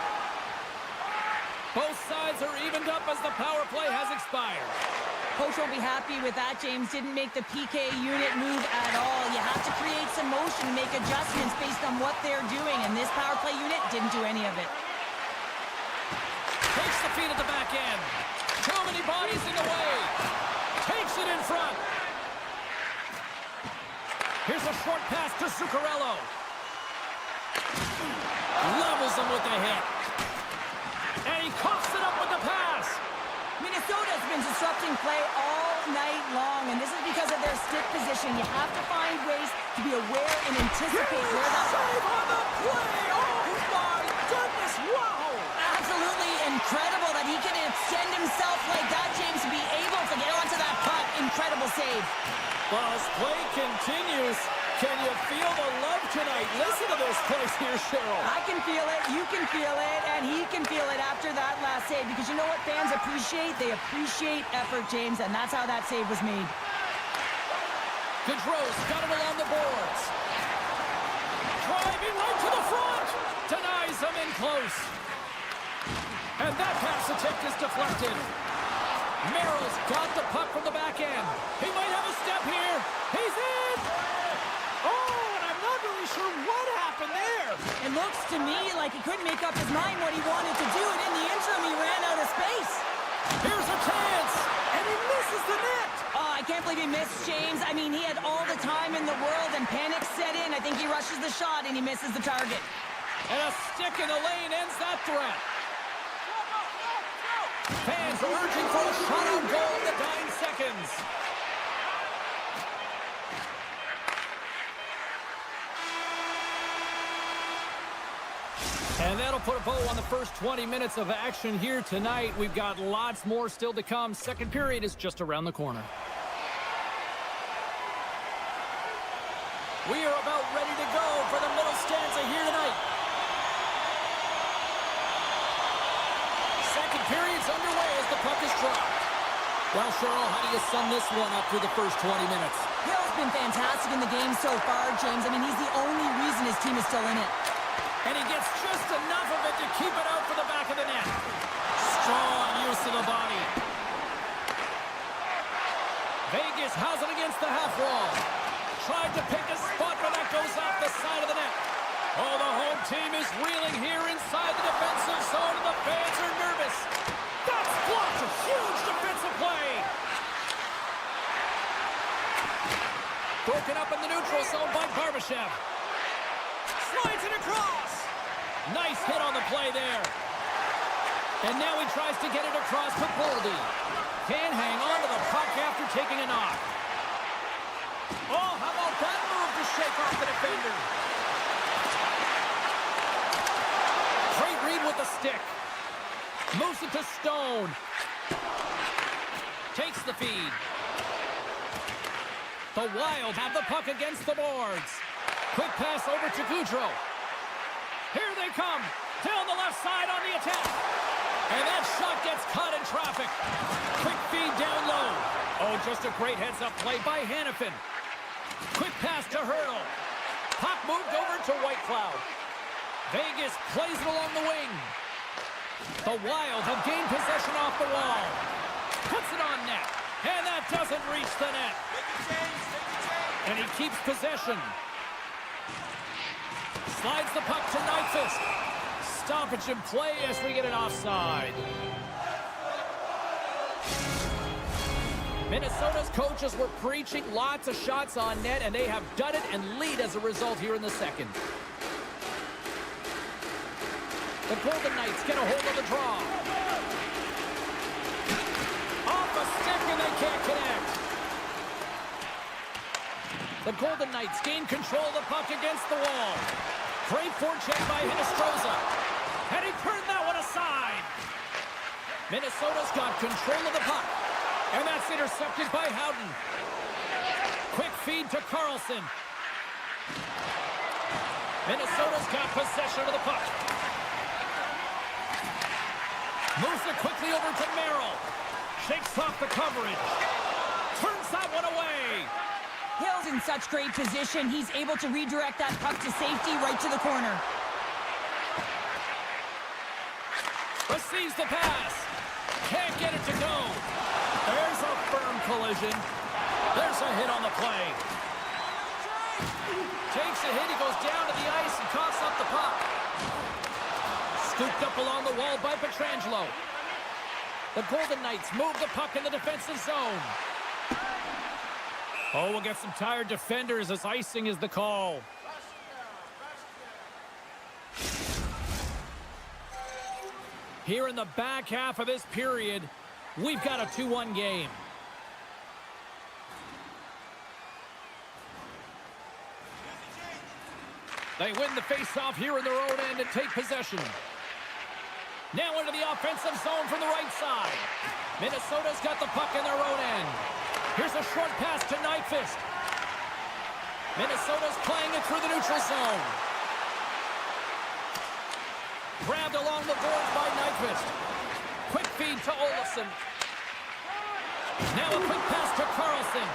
Both sides are evened up as the power play has expired. Coach won't be happy with that, James. Didn't make the PK unit move at all. You have to create some motion, make adjustments based on what they're doing, and this power play unit didn't do any of it. Takes the feed at the back end. Too many bodies in the way. Takes it in front. Here's a short pass to Zuccarello. Levels him with the hit. And he coughs it up with the pass. Minnesota's been disrupting play all night long, and this is because of their stick position. You have to find ways to be aware and anticipate where that... Save on the play! Oh, my goodness! Wow! Absolutely incredible that he can extend himself like that, James, to be save. Well, as play continues, can you feel the love tonight? Listen to this place here, Cheryl. I can feel it, you can feel it, and he can feel it after that last save. Because you know what fans appreciate? They appreciate effort, James, and that's how that save was made. Gaudreau's got it along the boards. Driving right to the front. Denies him in close. And that pass attempt is deflected. Merrill's got the puck from the back end. He might have a step here. He's in! Oh, and I'm not really sure what happened there. It looks to me like he couldn't make up his mind what he wanted to do, and in the interim, he ran out of space. Here's a chance, and he misses the net. Oh, I can't believe he missed, James. I mean, he had all the time in the world, and panic set in. I think he rushes the shot, and he misses the target. And a stick in the lane ends that threat. Fans urging for a shot on goal in the dying seconds. And that'll put a bow on the first 20 minutes of action here tonight. We've got lots more still to come. Second period is just around the corner. We are about ready to go for the middle stanza here tonight. Second period's underway as the puck is dropped. Well, Cheryl, how do you sum this one up through the first 20 minutes? Hill's been fantastic in the game so far, James. I mean, he's the only reason his team is still in it. And he gets just enough of it to keep it out for the back of the net. Strong use of the body. Vegas has it against the half wall. Tried to pick a spot, but that goes off the side of the net. Oh, the home team is reeling here inside the defensive zone, and the fans are nervous. That's blocked. A huge defensive play. Broken up in the neutral zone by Barbashev. Slides it across. Nice hit on the play there. And now he tries to get it across to Boldy. Can't hang on to the puck after taking a knock. Oh, how about that move to shake off the defender? Great read with the stick. Moves it to Stone. Takes the feed. The Wild have the puck against the boards. Quick pass over to Gaudreau. Here they come. Down the left side on the attack. And that shot gets caught in traffic. Quick feed down low. Oh, just a great heads-up play by Hannafin. Quick pass to Hurdle. Puck moved over to Whitecloud. Vegas plays it along the wing. The Wild have gained possession off the wall. Puts it on net. And that doesn't reach the net. And he keeps possession. Slides the puck to Nyquist. Stoppage in play as we get an offside. Minnesota's coaches were preaching lots of shots on net, and they have done it and lead as a result here in the second. The Golden Knights get a hold of the draw. Off a stick, and they can't connect. The Golden Knights gain control of the puck against the wall. Great forecheck by Hinostroza. And he turned that one aside. Minnesota's got control of the puck. And that's intercepted by Howden. Quick feed to Carlson. Minnesota's got possession of the puck. Moves it quickly over to Merrill. Shakes off the coverage. Turns that one away. Hill's in such great position. He's able to redirect that puck to safety right to the corner. Receives the pass. Can't get it to go. There's a firm collision. There's a hit on the play. Takes a hit. He goes down to the ice and coughs up the puck. Scooped up along the wall by Pietrangelo. The Golden Knights move the puck in the defensive zone. Oh, we'll get some tired defenders as icing is the call. Here in the back half of this period, we've got a 2-1 game. They win the faceoff here in their own end and take possession. Now into the offensive zone from the right side. Minnesota's got the puck in their own end. Here's a short pass to Knightfist. Minnesota's playing it through the neutral zone. Grabbed along the boards by Knightfist. Quick feed to Olofsson. Now a quick pass to Carlson.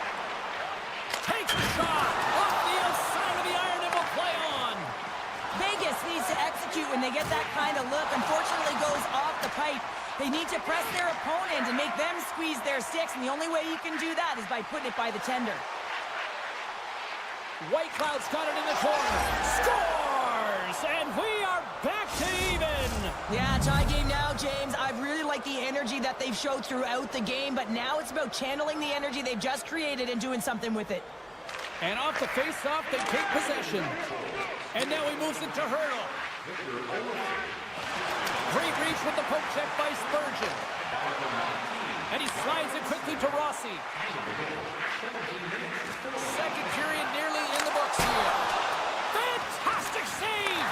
Takes a shot off the outside of the iron and will play on. Vegas needs to execute when they get that kind of look. Unfortunately, goes off the pipe. They need to press their opponent and make them squeeze their sticks, and the only way you can do that is by putting it by the tender. White Cloud's got it in the corner. Scores! And we are back to even. Yeah, tie game now, James. I really like the energy that they've showed throughout the game, but now it's about channeling the energy they've just created and doing something with it. And off the face-off, they take possession. And now he moves it to Hurdle. Great reach with the poke check by Spurgeon. And he slides it quickly to Rossi. Second period nearly in the books here. Fantastic save!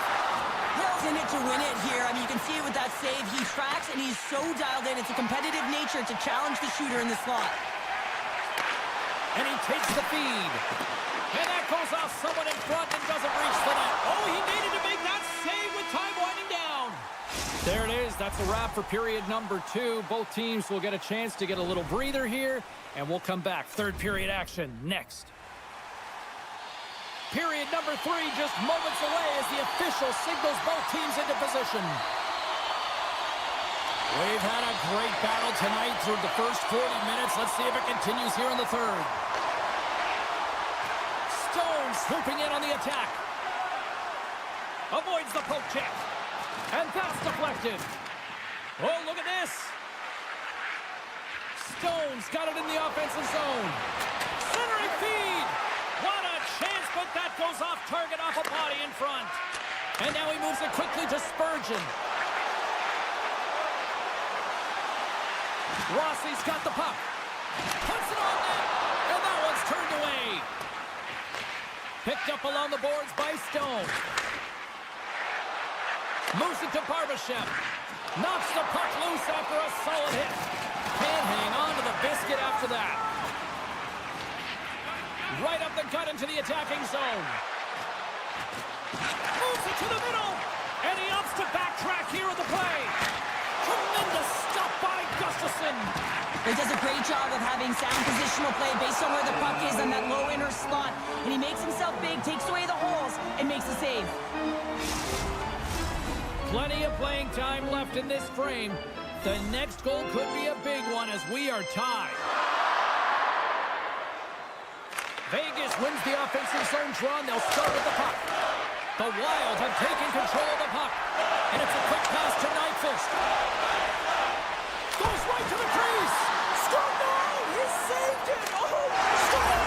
Hill's in it to win it here. I mean, you can see it with that save. He tracks, and he's so dialed in. It's a competitive nature to challenge the shooter in the slot. And he takes the feed. And that goes off someone in front and doesn't reach the net. Oh, he needed to make that save with time winding down. There it is. That's a wrap for period number 2. Both teams will get a chance to get a little breather here, and we'll come back. Third period action next. Period number 3 just moments away as the official signals both teams into position. We've had a great battle tonight through the first 40 minutes. Let's see if it continues here in the third. Stone swooping in on the attack. Avoids the poke check. And that's deflected. Oh, look at this. Stone's got it in the offensive zone. Centering feed. What a chance, but that goes off target off a body in front. And now he moves it quickly to Spurgeon. Rossi's got the puck. Puts it on net. And that one's turned away. Picked up along the boards by Stone. Moves it to Barbashev. Knocks the puck loose after a solid hit. Can't hang on to the biscuit after that. Right up the gut into the attacking zone. Moves it to the middle. And he opts to backtrack here at the play. Tremendous stop by Gustafsson. He does a great job of having sound positional play based on where the puck is on that low inner slot. And he makes himself big, takes away the holes, and makes a save. Plenty of playing time left in this frame. The next goal could be a big one as we are tied. Vegas wins the offensive zone draw, and they'll start with the puck. The Wild have taken control of the puck. And it's a quick pass to Knightfist. Goes right to the crease. Score! No! He saved it! Oh! Score!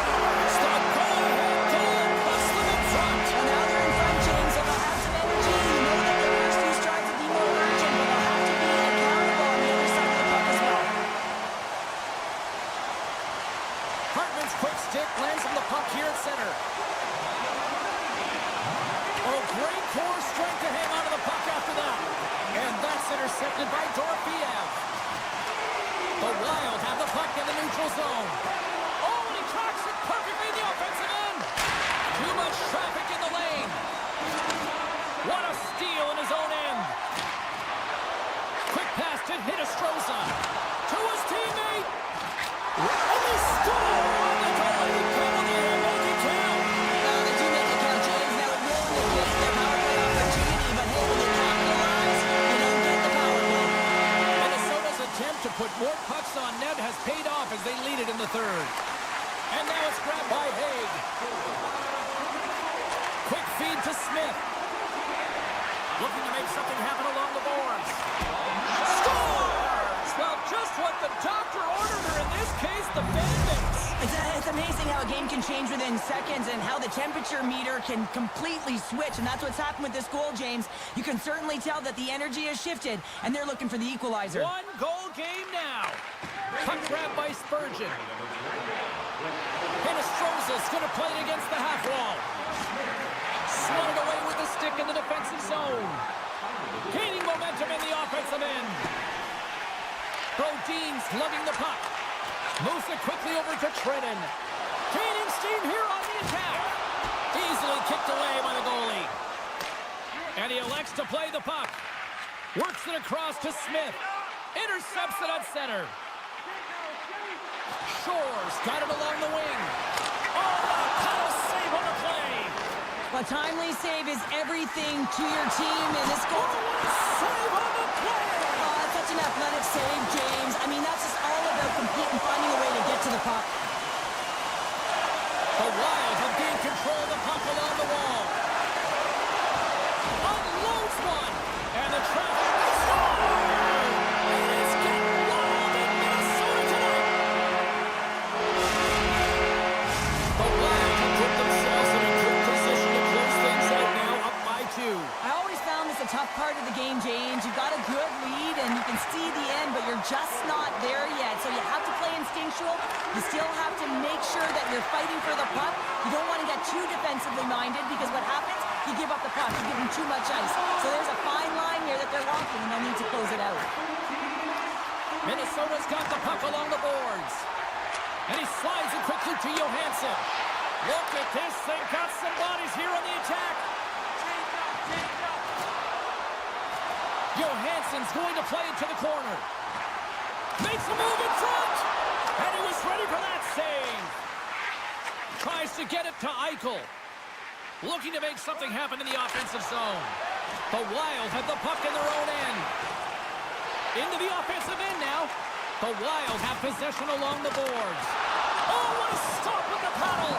Stop goal! Goal! Plus them in front! And now they're in front, James, and they'll have some energy. You know that the first two strides will be more urgent, but they'll have to be accountable on the other side of the puck as well. Hartman's quick stick lands on the puck here at center. Oh, great core strength to hang onto the puck after that. And that's intercepted by Dorofeev. The Wild have the puck in the neutral zone. Oh, and he tracks it perfectly in the offensive end. Too much traffic in the lane. What a steal in his own end. Quick pass to Hinostroza. To his teammate. And they score on the delayed penalty and a multi-count. They do make it count, James. Now it will negate their power play opportunity, but hey, when you capitalize, you don't get the power play. Minnesota's attempt to put more pucks on net has paid off as they lead it in the third. And now it's grabbed by Haig. Quick feed to Smith. Looking to make something happen along the boards. Scores! Well, just what the doctor ordered, or in this case, the bandits. It's amazing how a game can change within seconds and how the temperature meter can completely switch, and that's what's happened with this goal, James. You can certainly tell that the energy has shifted, and they're looking for the equalizer. One goal game now. Puck grab by Spurgeon. Hinostroza's going to play it against the half wall. Swatted away with the stick in the defensive zone. Gaining momentum in the offensive end. Brodin's lugging the puck. Moves it quickly over to Trenton. Gaining steam here on the attack. Easily kicked away by the goalie. And he elects to play the puck. Works it across to Smith. Intercepts it at center. Shores got it along the wing. Oh, a power save on the play. A timely save is everything to your team in this goal. Save on the play. Oh, that's such an athletic save, James. I mean, that's just all about competing, finding a way to get to the puck. The Wild have gained control of the puck along the wall. Unloads one. And the traffic. It is getting wild in Minnesota tonight. The Wild have put themselves in a good position to close things out now, up by 2. I always found this a tough part of the game, James. You've got a good lead, and you can see the end, but you're just not there yet. So you have to play instinctual. You still have to make sure that you're fighting for the puck. You don't want to get too defensively minded, because what happens, you give up the puck. You give them too much ice. So there's a fine line here that they're walking, and they'll need to close it out. Minnesota's got the puck along the boards. And he slides it quickly to Johansson. Look at this. They've got some bodies here on the attack. Johansson's going to play it to the corner. Makes a move in front. And he was ready for that save. Tries to get it to Eichel. Looking to make something happen in the offensive zone. The Wild have the puck in their own end. Into the offensive end now. The Wild have possession along the boards. Oh, what a stop with the paddle.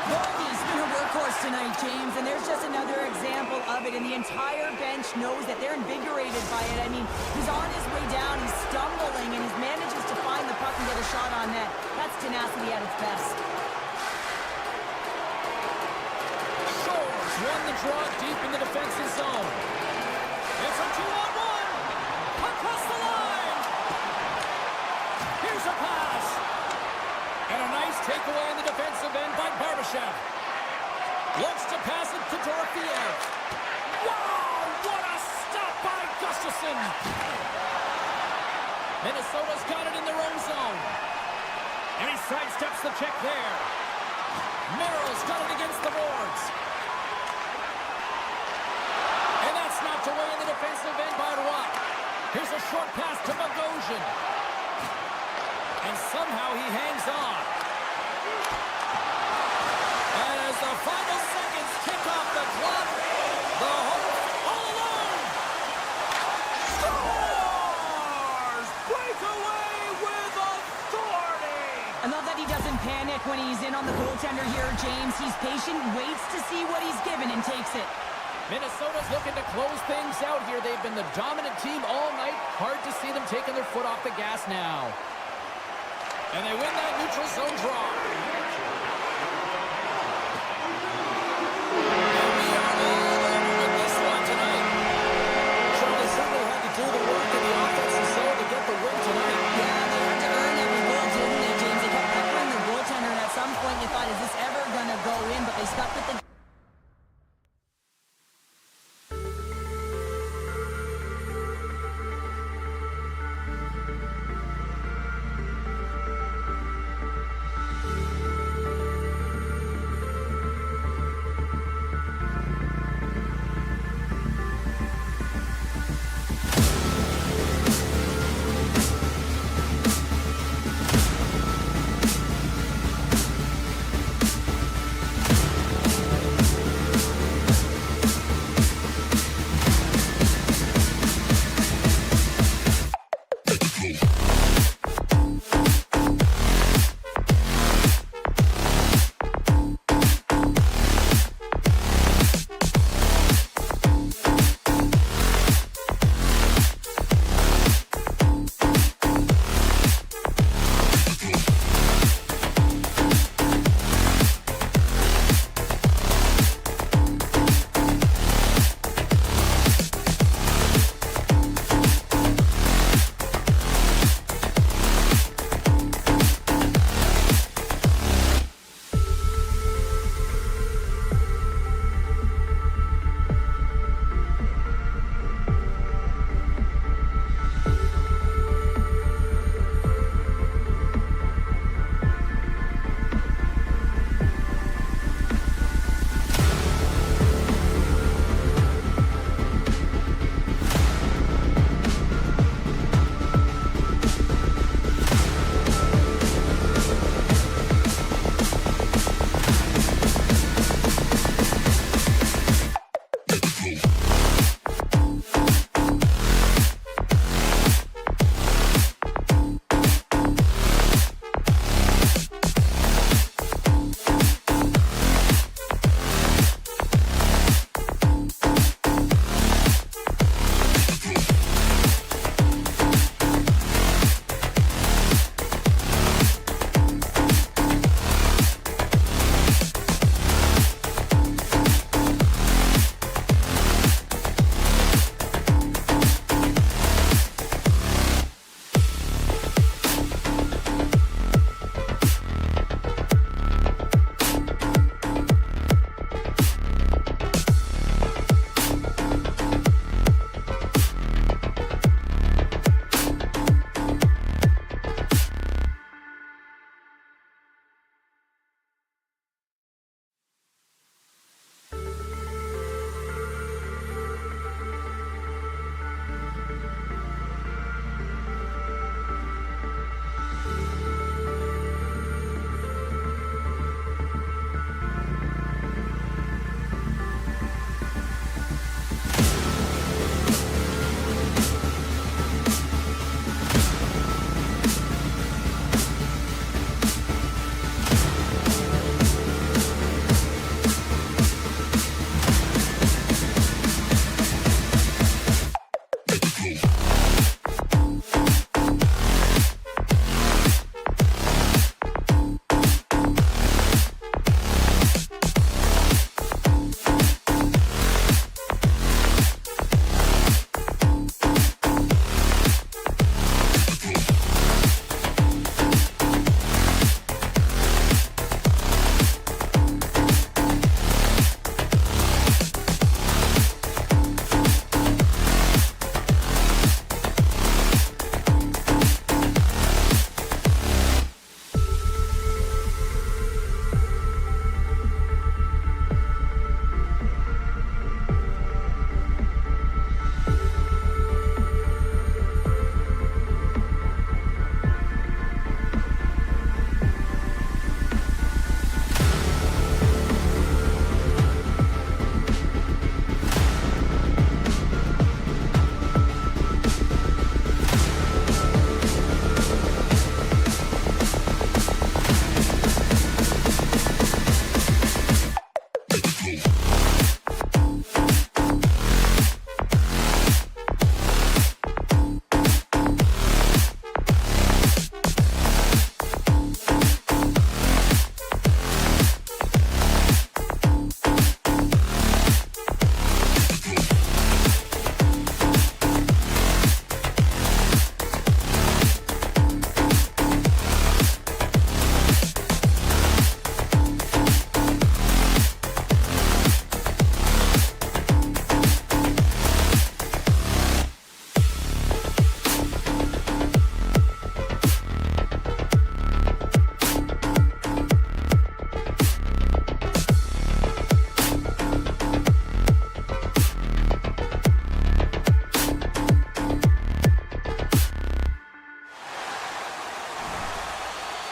He's been a workhorse tonight, James, and there's just another example of it, and the entire bench knows that they're invigorated by it. I mean, he's on his way down, he's stumbling, and he manages to find the puck and get a shot on net. That's tenacity at its best. Shores won the draw deep in the defensive zone. It's a 2-on-1. Across the line. Here's a pass. And a nice takeaway in the defensive end by Barbashev. Looks to pass it to Dorofeev. Wow, what a stop by Gustafsson. Minnesota's got it in their own zone. And he sidesteps the check there. Merrill's got it against the boards. And that's knocked away in the defensive end by Rock. Here's a short pass to Bogosian. And somehow he hangs on. And as the final seconds kick off the clock, the Hawks all alone. Scores! Breakaway with authority! I love that he doesn't panic when he's in on the goaltender here, James. He's patient, waits to see what he's given, and takes it. Minnesota's looking to close things out here. They've been the dominant team all night. Hard to see them taking their foot off the gas now. And they win that neutral zone draw. And we are all over with this one tonight. Charlie certainly had to do the work in the offensive zone to get the win tonight. Yeah, they had to earn every goal, didn't they, James? They kept peppering the goaltender, and at some point you thought, is this ever going to go in? But they stuck with the...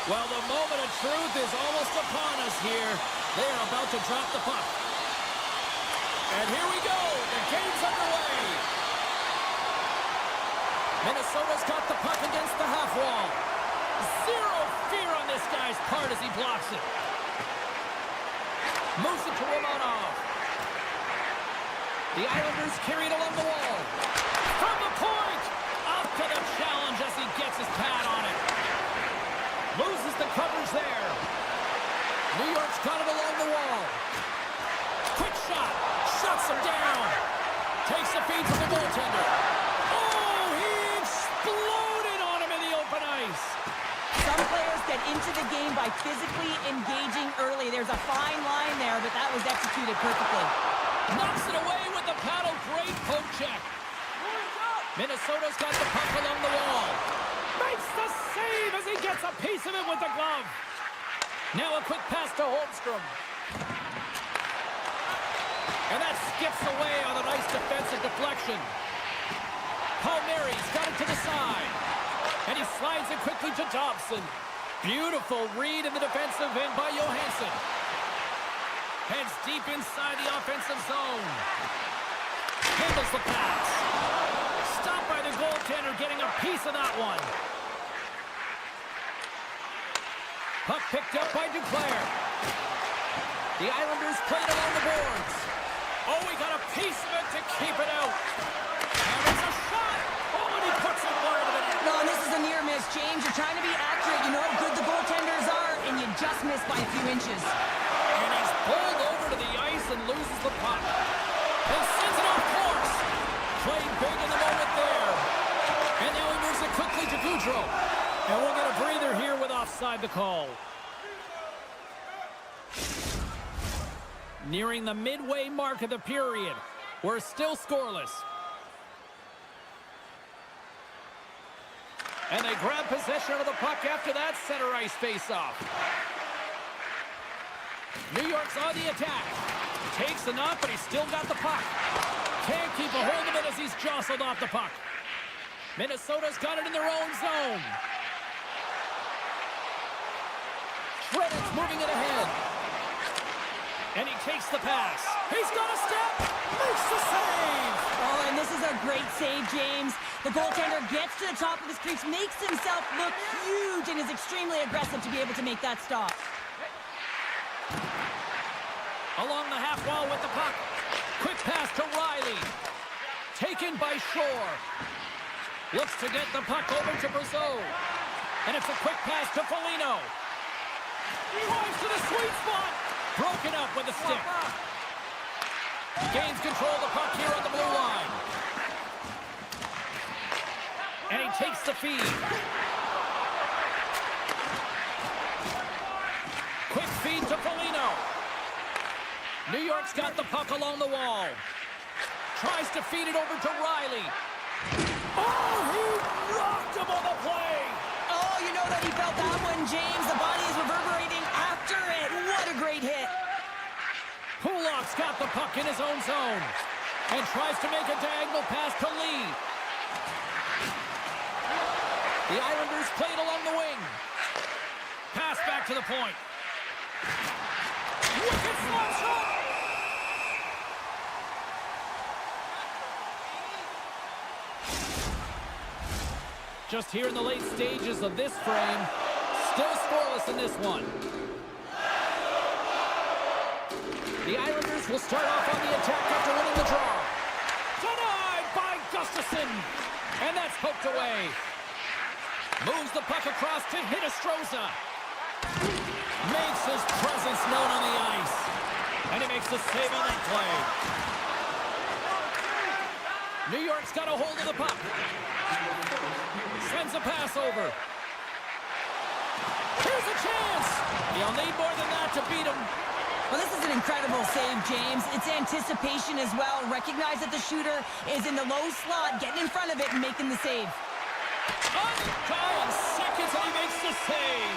Well, the moment of truth is almost upon us here. They are about to drop the puck. And here we go. The game's underway. Minnesota's got the puck against the half wall. Zero fear on this guy's part as he blocks it. Moves it to Romanov. The Islanders carry it along the wall. From the point. Up to the challenge as he gets his pad on it. Loses the coverage there. New York's got it along the wall. Quick shot. Shuts him down. Takes the feed from the goaltender. Oh, he exploded on him in the open ice. Some players get into the game by physically engaging early. There's a fine line there, but that was executed perfectly. Knocks it away with the paddle. Great poke check. Minnesota's got the puck along the wall. Makes the save as he gets a piece of it with the glove. Now a quick pass to Holmstrom. And that skips away on a nice defensive deflection. Palmieri's got it to the side. And he slides it quickly to Dobson. Beautiful read in the defensive end by Johansson. Heads deep inside the offensive zone. Handles the pass. Stopped by the goaltender, getting a piece of that one. Puck picked up by Duclair. The Islanders played it along the boards. Oh, he got a piece of it to keep it out. And it's a shot. Oh, and he puts it wide of the net. No, and this is a near miss, James. You're trying to be accurate. You know how good the goaltenders are, and you just miss by a few inches. And he's pulled over to the ice and loses the puck. And sends it off course. Played big in the moment there. And now he moves it quickly to Goudreau. And we'll get a breather here with offside the call. Nearing the midway mark of the period. We're still scoreless. And they grab possession of the puck after that center ice faceoff. New York's on the attack. Takes enough, but he's still got the puck. Can't keep a hold of it as he's jostled off the puck. Minnesota's got it in their own zone. Kratos moving it ahead. And he takes the pass. He's got a step. Makes the save. Oh, and this is a great save, James. The goaltender gets to the top of his crease, makes himself look huge, and is extremely aggressive to be able to make that stop. Along the half wall with the puck. Quick pass to Riley. Taken by Shore. Looks to get the puck over to Brazeau. And it's a quick pass to Foligno. Drives to the sweet spot. Broken up with a stick. Gains control of the puck here on the blue line. And he takes the feed. Quick feed to Foligno. New York's got the puck along the wall. Tries to feed it over to Riley. Oh, he rocked him on the play. Oh, you know that he felt that one, James. The body is reverberating after it. What a great hit. Pulak's got the puck in his own zone and tries to make a diagonal pass to Lee. The Islanders played along the wing. Pass back to the point. Wicked slap shot. Just here in the late stages of this frame. Still scoreless in this one. The Islanders will start off on the attack after winning the draw. Denied by Gustafsson. And that's poked away. Moves the puck across to Hinostroza. Makes his presence known on the ice. And he makes the save on that play. New York's got a hold of the puck. Sends a pass over. Here's a chance. He'll need more than that to beat him. Well, this is an incredible save, James. It's anticipation as well. Recognize that the shooter is in the low slot, getting in front of it and making the save. Undying seconds, and he makes the save.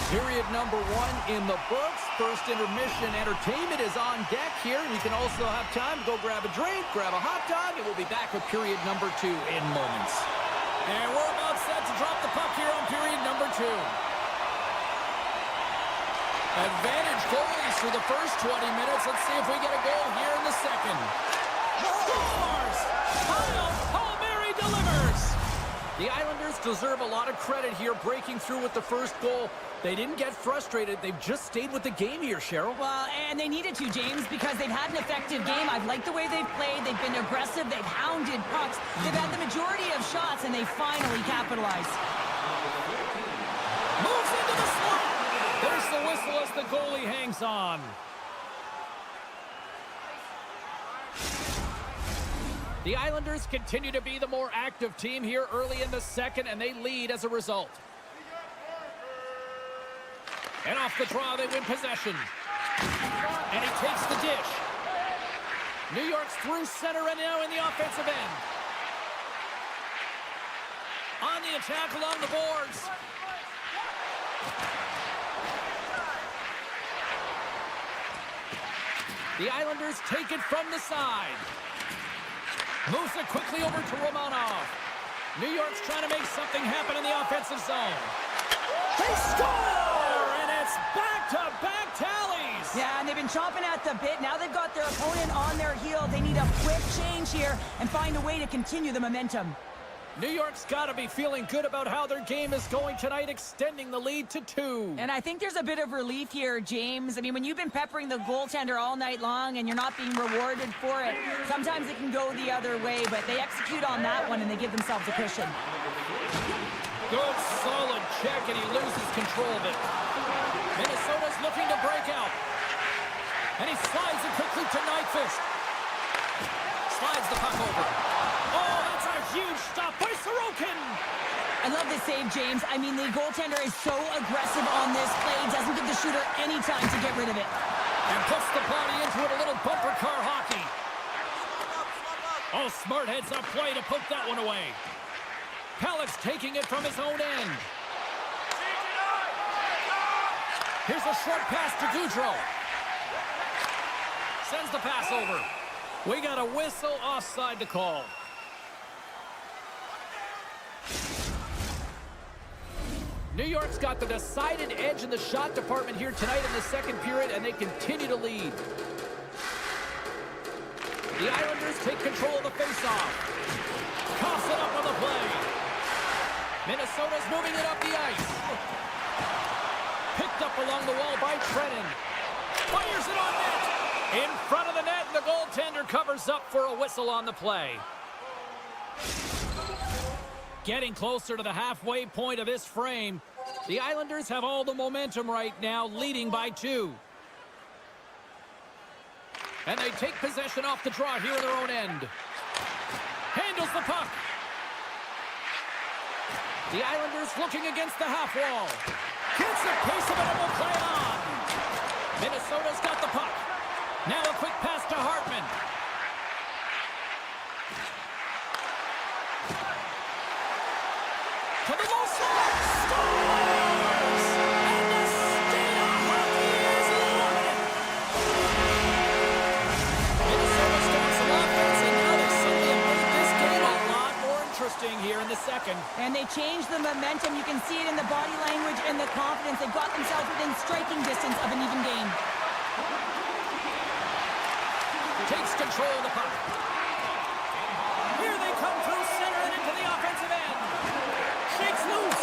Period number 1 in the books. First intermission entertainment is on deck here. You can also have time to go grab a drink, grab a hot dog, and we'll be back with period number 2 in moments. And we're about set to drop the puck here on period number 2. 2. Advantage goalies through the first 20 minutes. Let's see if we get a goal here in the second. Scores! Kyle Palmieri delivers! The Islanders deserve a lot of credit here, breaking through with the first goal. They didn't get frustrated. They've just stayed with the game here, Cheryl. Well, and they needed to, James, because they've had an effective game. I've liked the way they've played. They've been aggressive. They've hounded pucks. They've had the majority of shots, and they finally capitalized. Moves into the slot. There's the whistle as the goalie hangs on. The Islanders continue to be the more active team here early in the second, and they lead as a result. And off the draw, they win possession. And he takes the dish. New York's through center and now in the offensive end. On the attack along the boards. The Islanders take it from the side. Moves it quickly over to Romanov. New York's trying to make something happen in the offensive zone. They score! And it's back-to-back tallies! Yeah, and they've been chomping at the bit. Now they've got their opponent on their heel. They need a quick change here and find a way to continue the momentum. New York's got to be feeling good about how their game is going tonight, extending the lead to 2. And I think there's a bit of relief here, James. I mean, when you've been peppering the goaltender all night long and you're not being rewarded for it, sometimes it can go the other way, but they execute on that one and they give themselves a cushion. Good, solid check, and he loses control of it. Minnesota's looking to break out. And he slides it quickly to Nyquist. Slides the puck over. Oh, that's a huge stop by Sorokin. I love this save, James. I mean, the goaltender is so aggressive on this play. Doesn't give the shooter any time to get rid of it. And puts the body into it, a little bumper car hockey. Oh, smart heads-up play to poke that one away. Pellett's taking it from his own end. Here's a short pass to Goudreau. Sends the pass over. We got a whistle offside to call. New York's got the decided edge in the shot department here tonight in the second period, and they continue to lead. The Islanders take control of the faceoff. Coughs it up on the play. Minnesota's moving it up the ice. Picked up along the wall by Trennan. Fires it on net. In front of the net, the goaltender covers up for a whistle on the play. Getting closer to the halfway point of this frame. The Islanders have all the momentum right now, leading by 2. And they take possession off the draw here in their own end. Handles the puck. The Islanders looking against the half wall. Gets a piece of it and will play it on. Minnesota's got the puck. Now a quick pass to Hartman. To the low slot. Scores! And the state of hockey is loaded. Minnesota's got some offense, and now they suddenly have made this game a lot more interesting here in the second. And they changed the momentum. You can see it in the body language and the confidence. They've got themselves within striking distance of an even game. Takes control of the puck. Here they come through center and into the offensive end. Shakes loose.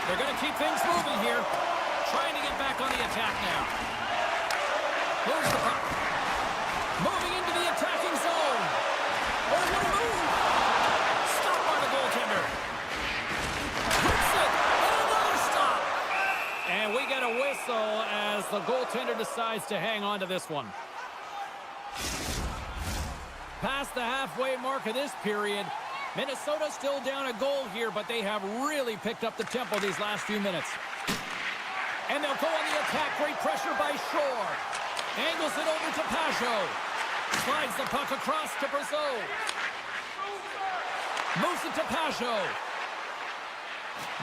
They're going to keep things moving here. Trying to get back on the attack now. Moves the puck. Moving into the attacking zone. Oh, what a move. Stopped by the goaltender. Hits it. And another stop. And we get a whistle as the goaltender decides to hang on to this one. Past the halfway mark of this period, Minnesota still down a goal here, but they have really picked up the tempo these last few minutes. And they'll go on the attack. Great pressure by Shore. Angles it over to Pajot. Slides the puck across to Brazeau. Moves it to Pajot.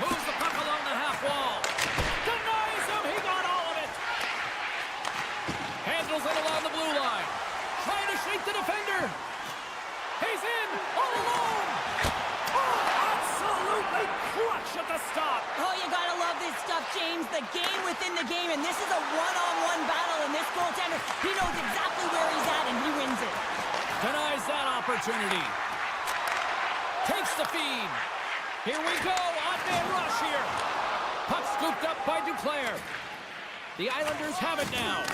Moves the puck along the half wall. Denies him. He got all of it. Handles it along the blue line. Trying to shake the defender. He's in all alone. Oh, absolutely clutch at the Oh, you gotta love this stuff, James. The game within the game, and this is a one-on-one battle, and this goaltender, he knows exactly where he's at, and he wins it. Denies that opportunity. Takes the feed. Here we go. On-man rush here. Puck scooped up by Duclair. The Islanders have it now.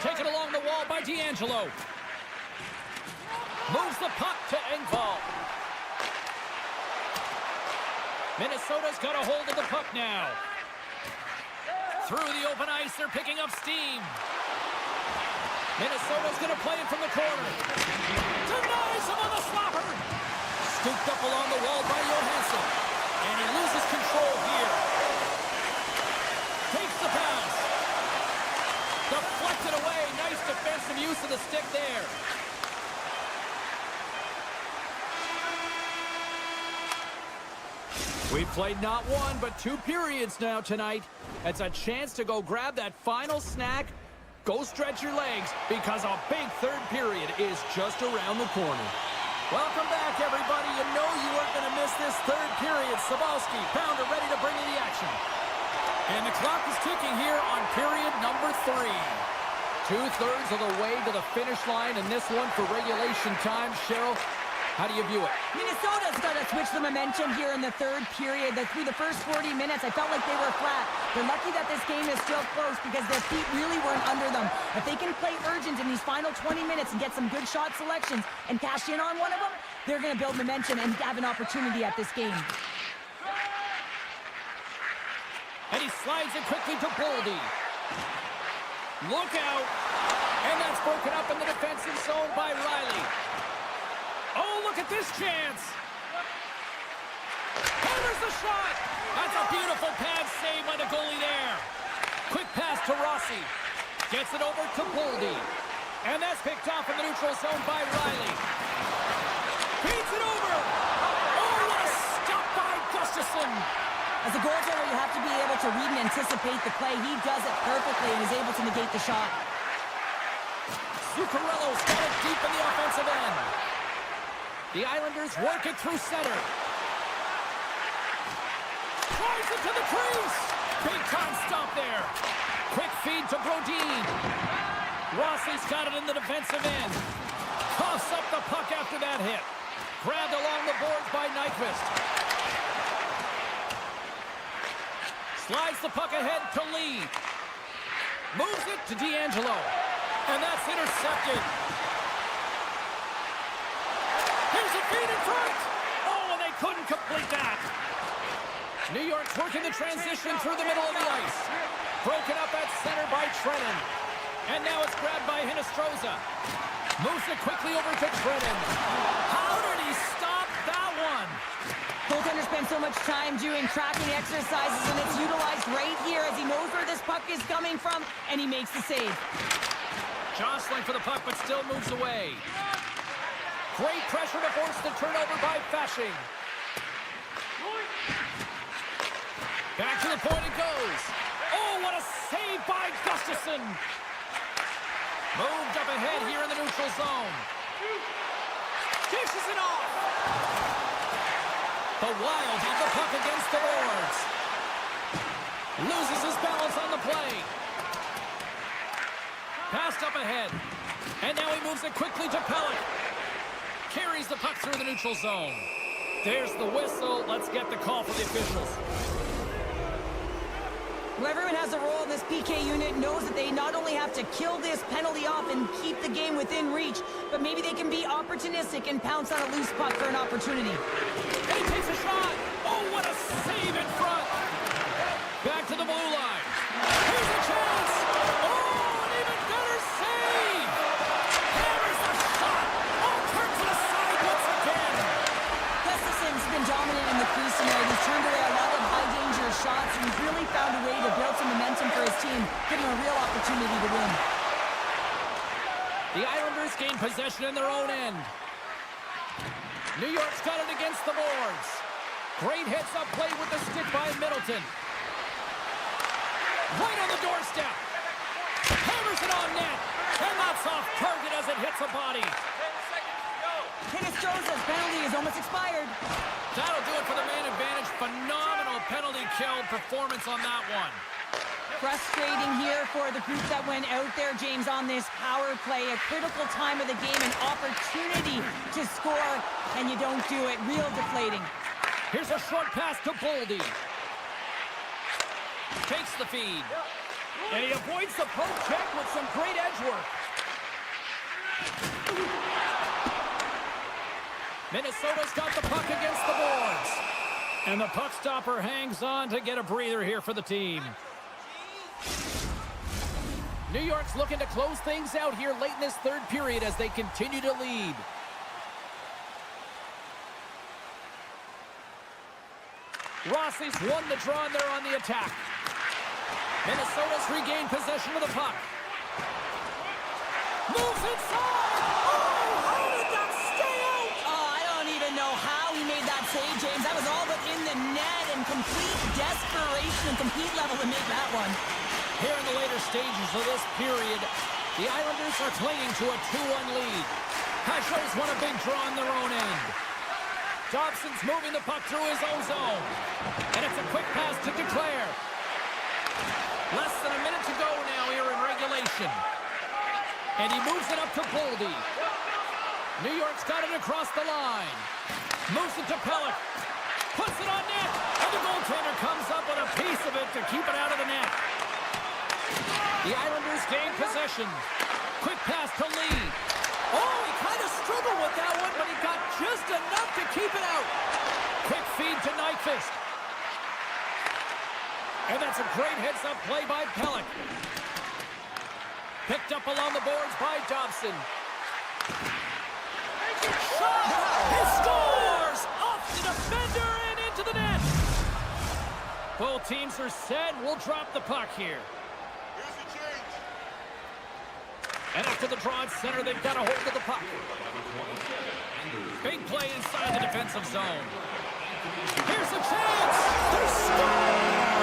Taken along the wall by D'Angelo. Moves the puck to Engvall. Minnesota's got a hold of the puck now. Through the open ice, they're picking up steam. Minnesota's going to play it from the corner. Denies him on the slapper. Scooped up along the wall by Johansson. And he loses control here. Takes the pass. Deflected away. Nice defensive use of the stick there. We've played not one, but 2 periods now tonight. It's a chance to go grab that final snack. Go stretch your legs, because a big third period is just around the corner. Welcome back, everybody. You know you weren't going to miss this third period. Sabalski, Pounder ready to bring in the action. And the clock is ticking here on period number 3. 2/3 of the way to the finish line, and this one for regulation time. Cheryl, how do you view it? Minnesota's got to switch the momentum here in the third period. Through the first 40 minutes, I felt like they were flat. They're lucky that this game is still close because their feet really weren't under them. If they can play urgent in these final 20 minutes and get some good shot selections and cash in on one of them, they're going to build momentum and have an opportunity at this game. And he slides it quickly to Boldy. Look out. And that's broken up in the defensive zone by Riley. Oh, look at this chance. Hammers the shot. That's a beautiful pad save by the goalie there. Quick pass to Rossi. Gets it over to Boldy. And that's picked off in the neutral zone by Riley. Feeds it over. Oh, what a stop by Gustafsson. As a goaltender, you have to be able to read and anticipate the play. He does it perfectly and is able to negate the shot. Zuccarello's got it deep in the offensive end. The Islanders work it through center. Drives it to the crease. Big time stop there. Quick feed to Brodin. Rossi's got it in the defensive end. Toss up the puck after that hit. Grabbed along the boards by Nyquist. Slides the puck ahead to Lee. Moves it to D'Angelo. And that's intercepted. Here's a feed in front. Oh, and they couldn't complete that. New York's working the transition through the middle of the ice. Broken up at center by Trennan. And now it's grabbed by Hinostroza. Moves it quickly over to Trennan. How did he stop that one? Goaltender spends so much time doing tracking exercises, and it's utilized right here as he knows where this puck is coming from, and he makes the save. Jostling for the puck, but still moves away. Great pressure to force the turnover by Fasching. Back to the point it goes. Oh, what a save by Gustafsson. Moved up ahead here in the neutral zone. Dishes it off. The Wild have the puck against the boards. Loses his balance on the play. Passed up ahead. And now he moves it quickly to Pellick. Carries the puck through the neutral zone. There's the whistle. Let's get the call for the officials. Well, everyone has a role in this PK unit, knows that they not only have to kill this penalty off and keep the game within reach, but maybe they can be opportunistic and pounce on a loose puck for an opportunity. And he takes a shot. Oh, what a save in front. Back to the blue line. Here's a chance. Oh, an even better save. Hammers the shot. Oh, turns it aside once again. Gustafsson's been dominant in the crease tonight. He's turned away a lot of high-danger shots, and he's really found a way to build some momentum for his team, giving him a real opportunity to win. The Islanders gain possession in their own end. New York's got it against the boards. Great heads-up play with the stick by Middleton. Right on the doorstep. Hammers it on net. And that's off target as it hits a body. Hinostroza's penalty is almost expired. That'll do it for the kill performance on that one. Frustrating here for the group that went out there, James, on this power play. A critical time of the game, an opportunity to score, and you don't do it. Real deflating. Here's a short pass to Boldy. Takes the feed. And he avoids the poke check with some great edge work. Minnesota's got the puck against the boards. And the puck stopper hangs on to get a breather here for the team. New York's looking to close things out here late in this third period as they continue to lead. Rossi's won the draw and they're on the attack. Minnesota's regained possession of the puck. Moves inside! Oh, how did that stay out? Oh, I don't even know how he made that save, James. That was all but in the net, and complete desperation and complete level to make that one. Here in the later stages of this period, the Islanders are clinging to a 2-1 lead. Pajot's won a big draw on their own end. Dobson's moving the puck through his own zone. And it's a quick pass to Declare. Less than a minute to go now here in regulation. And he moves it up to Boldy. New York's got it across the line. Moves it to Pelech. Puts it on net. And the goaltender comes up with a piece of it to keep it out of the net. The Islanders gain possession. Quick pass to Lee. Oh, he kind of struggled with that one, but he got just enough to keep it out. Quick feed to Nyquist. And that's a great heads-up play by Pelech. Picked up along the boards by Dobson. Shot! He scores! Off the defender and into the net. Both teams are set. We'll drop the puck here. And after the draw at center, they've got a hold of the puck. Big play inside the defensive zone. Here's a chance! They score!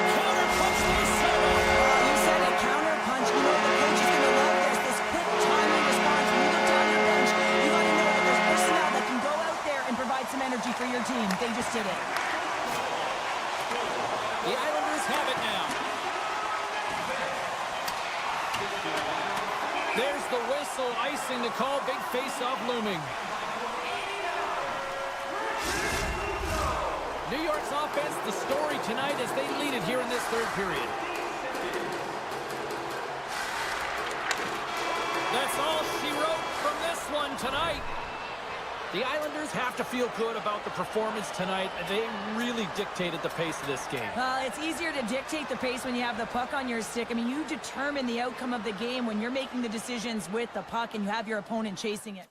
Counter-punch Minnesota! You said a counter-punch. You know the coach is going to love this quick timely response. When you look down your bench, you got to know that there's personnel that can go out there and provide some energy for your team. They just did it. The Islanders have it now. There's the whistle, icing the call, big face-off looming. New York's offense, the story tonight as they lead it here in this third period. That's all she wrote from this one tonight. The Islanders have to feel good about the performance tonight. They really dictated the pace of this game. Well, it's easier to dictate the pace when you have the puck on your stick. I mean, you determine the outcome of the game when you're making the decisions with the puck and you have your opponent chasing it.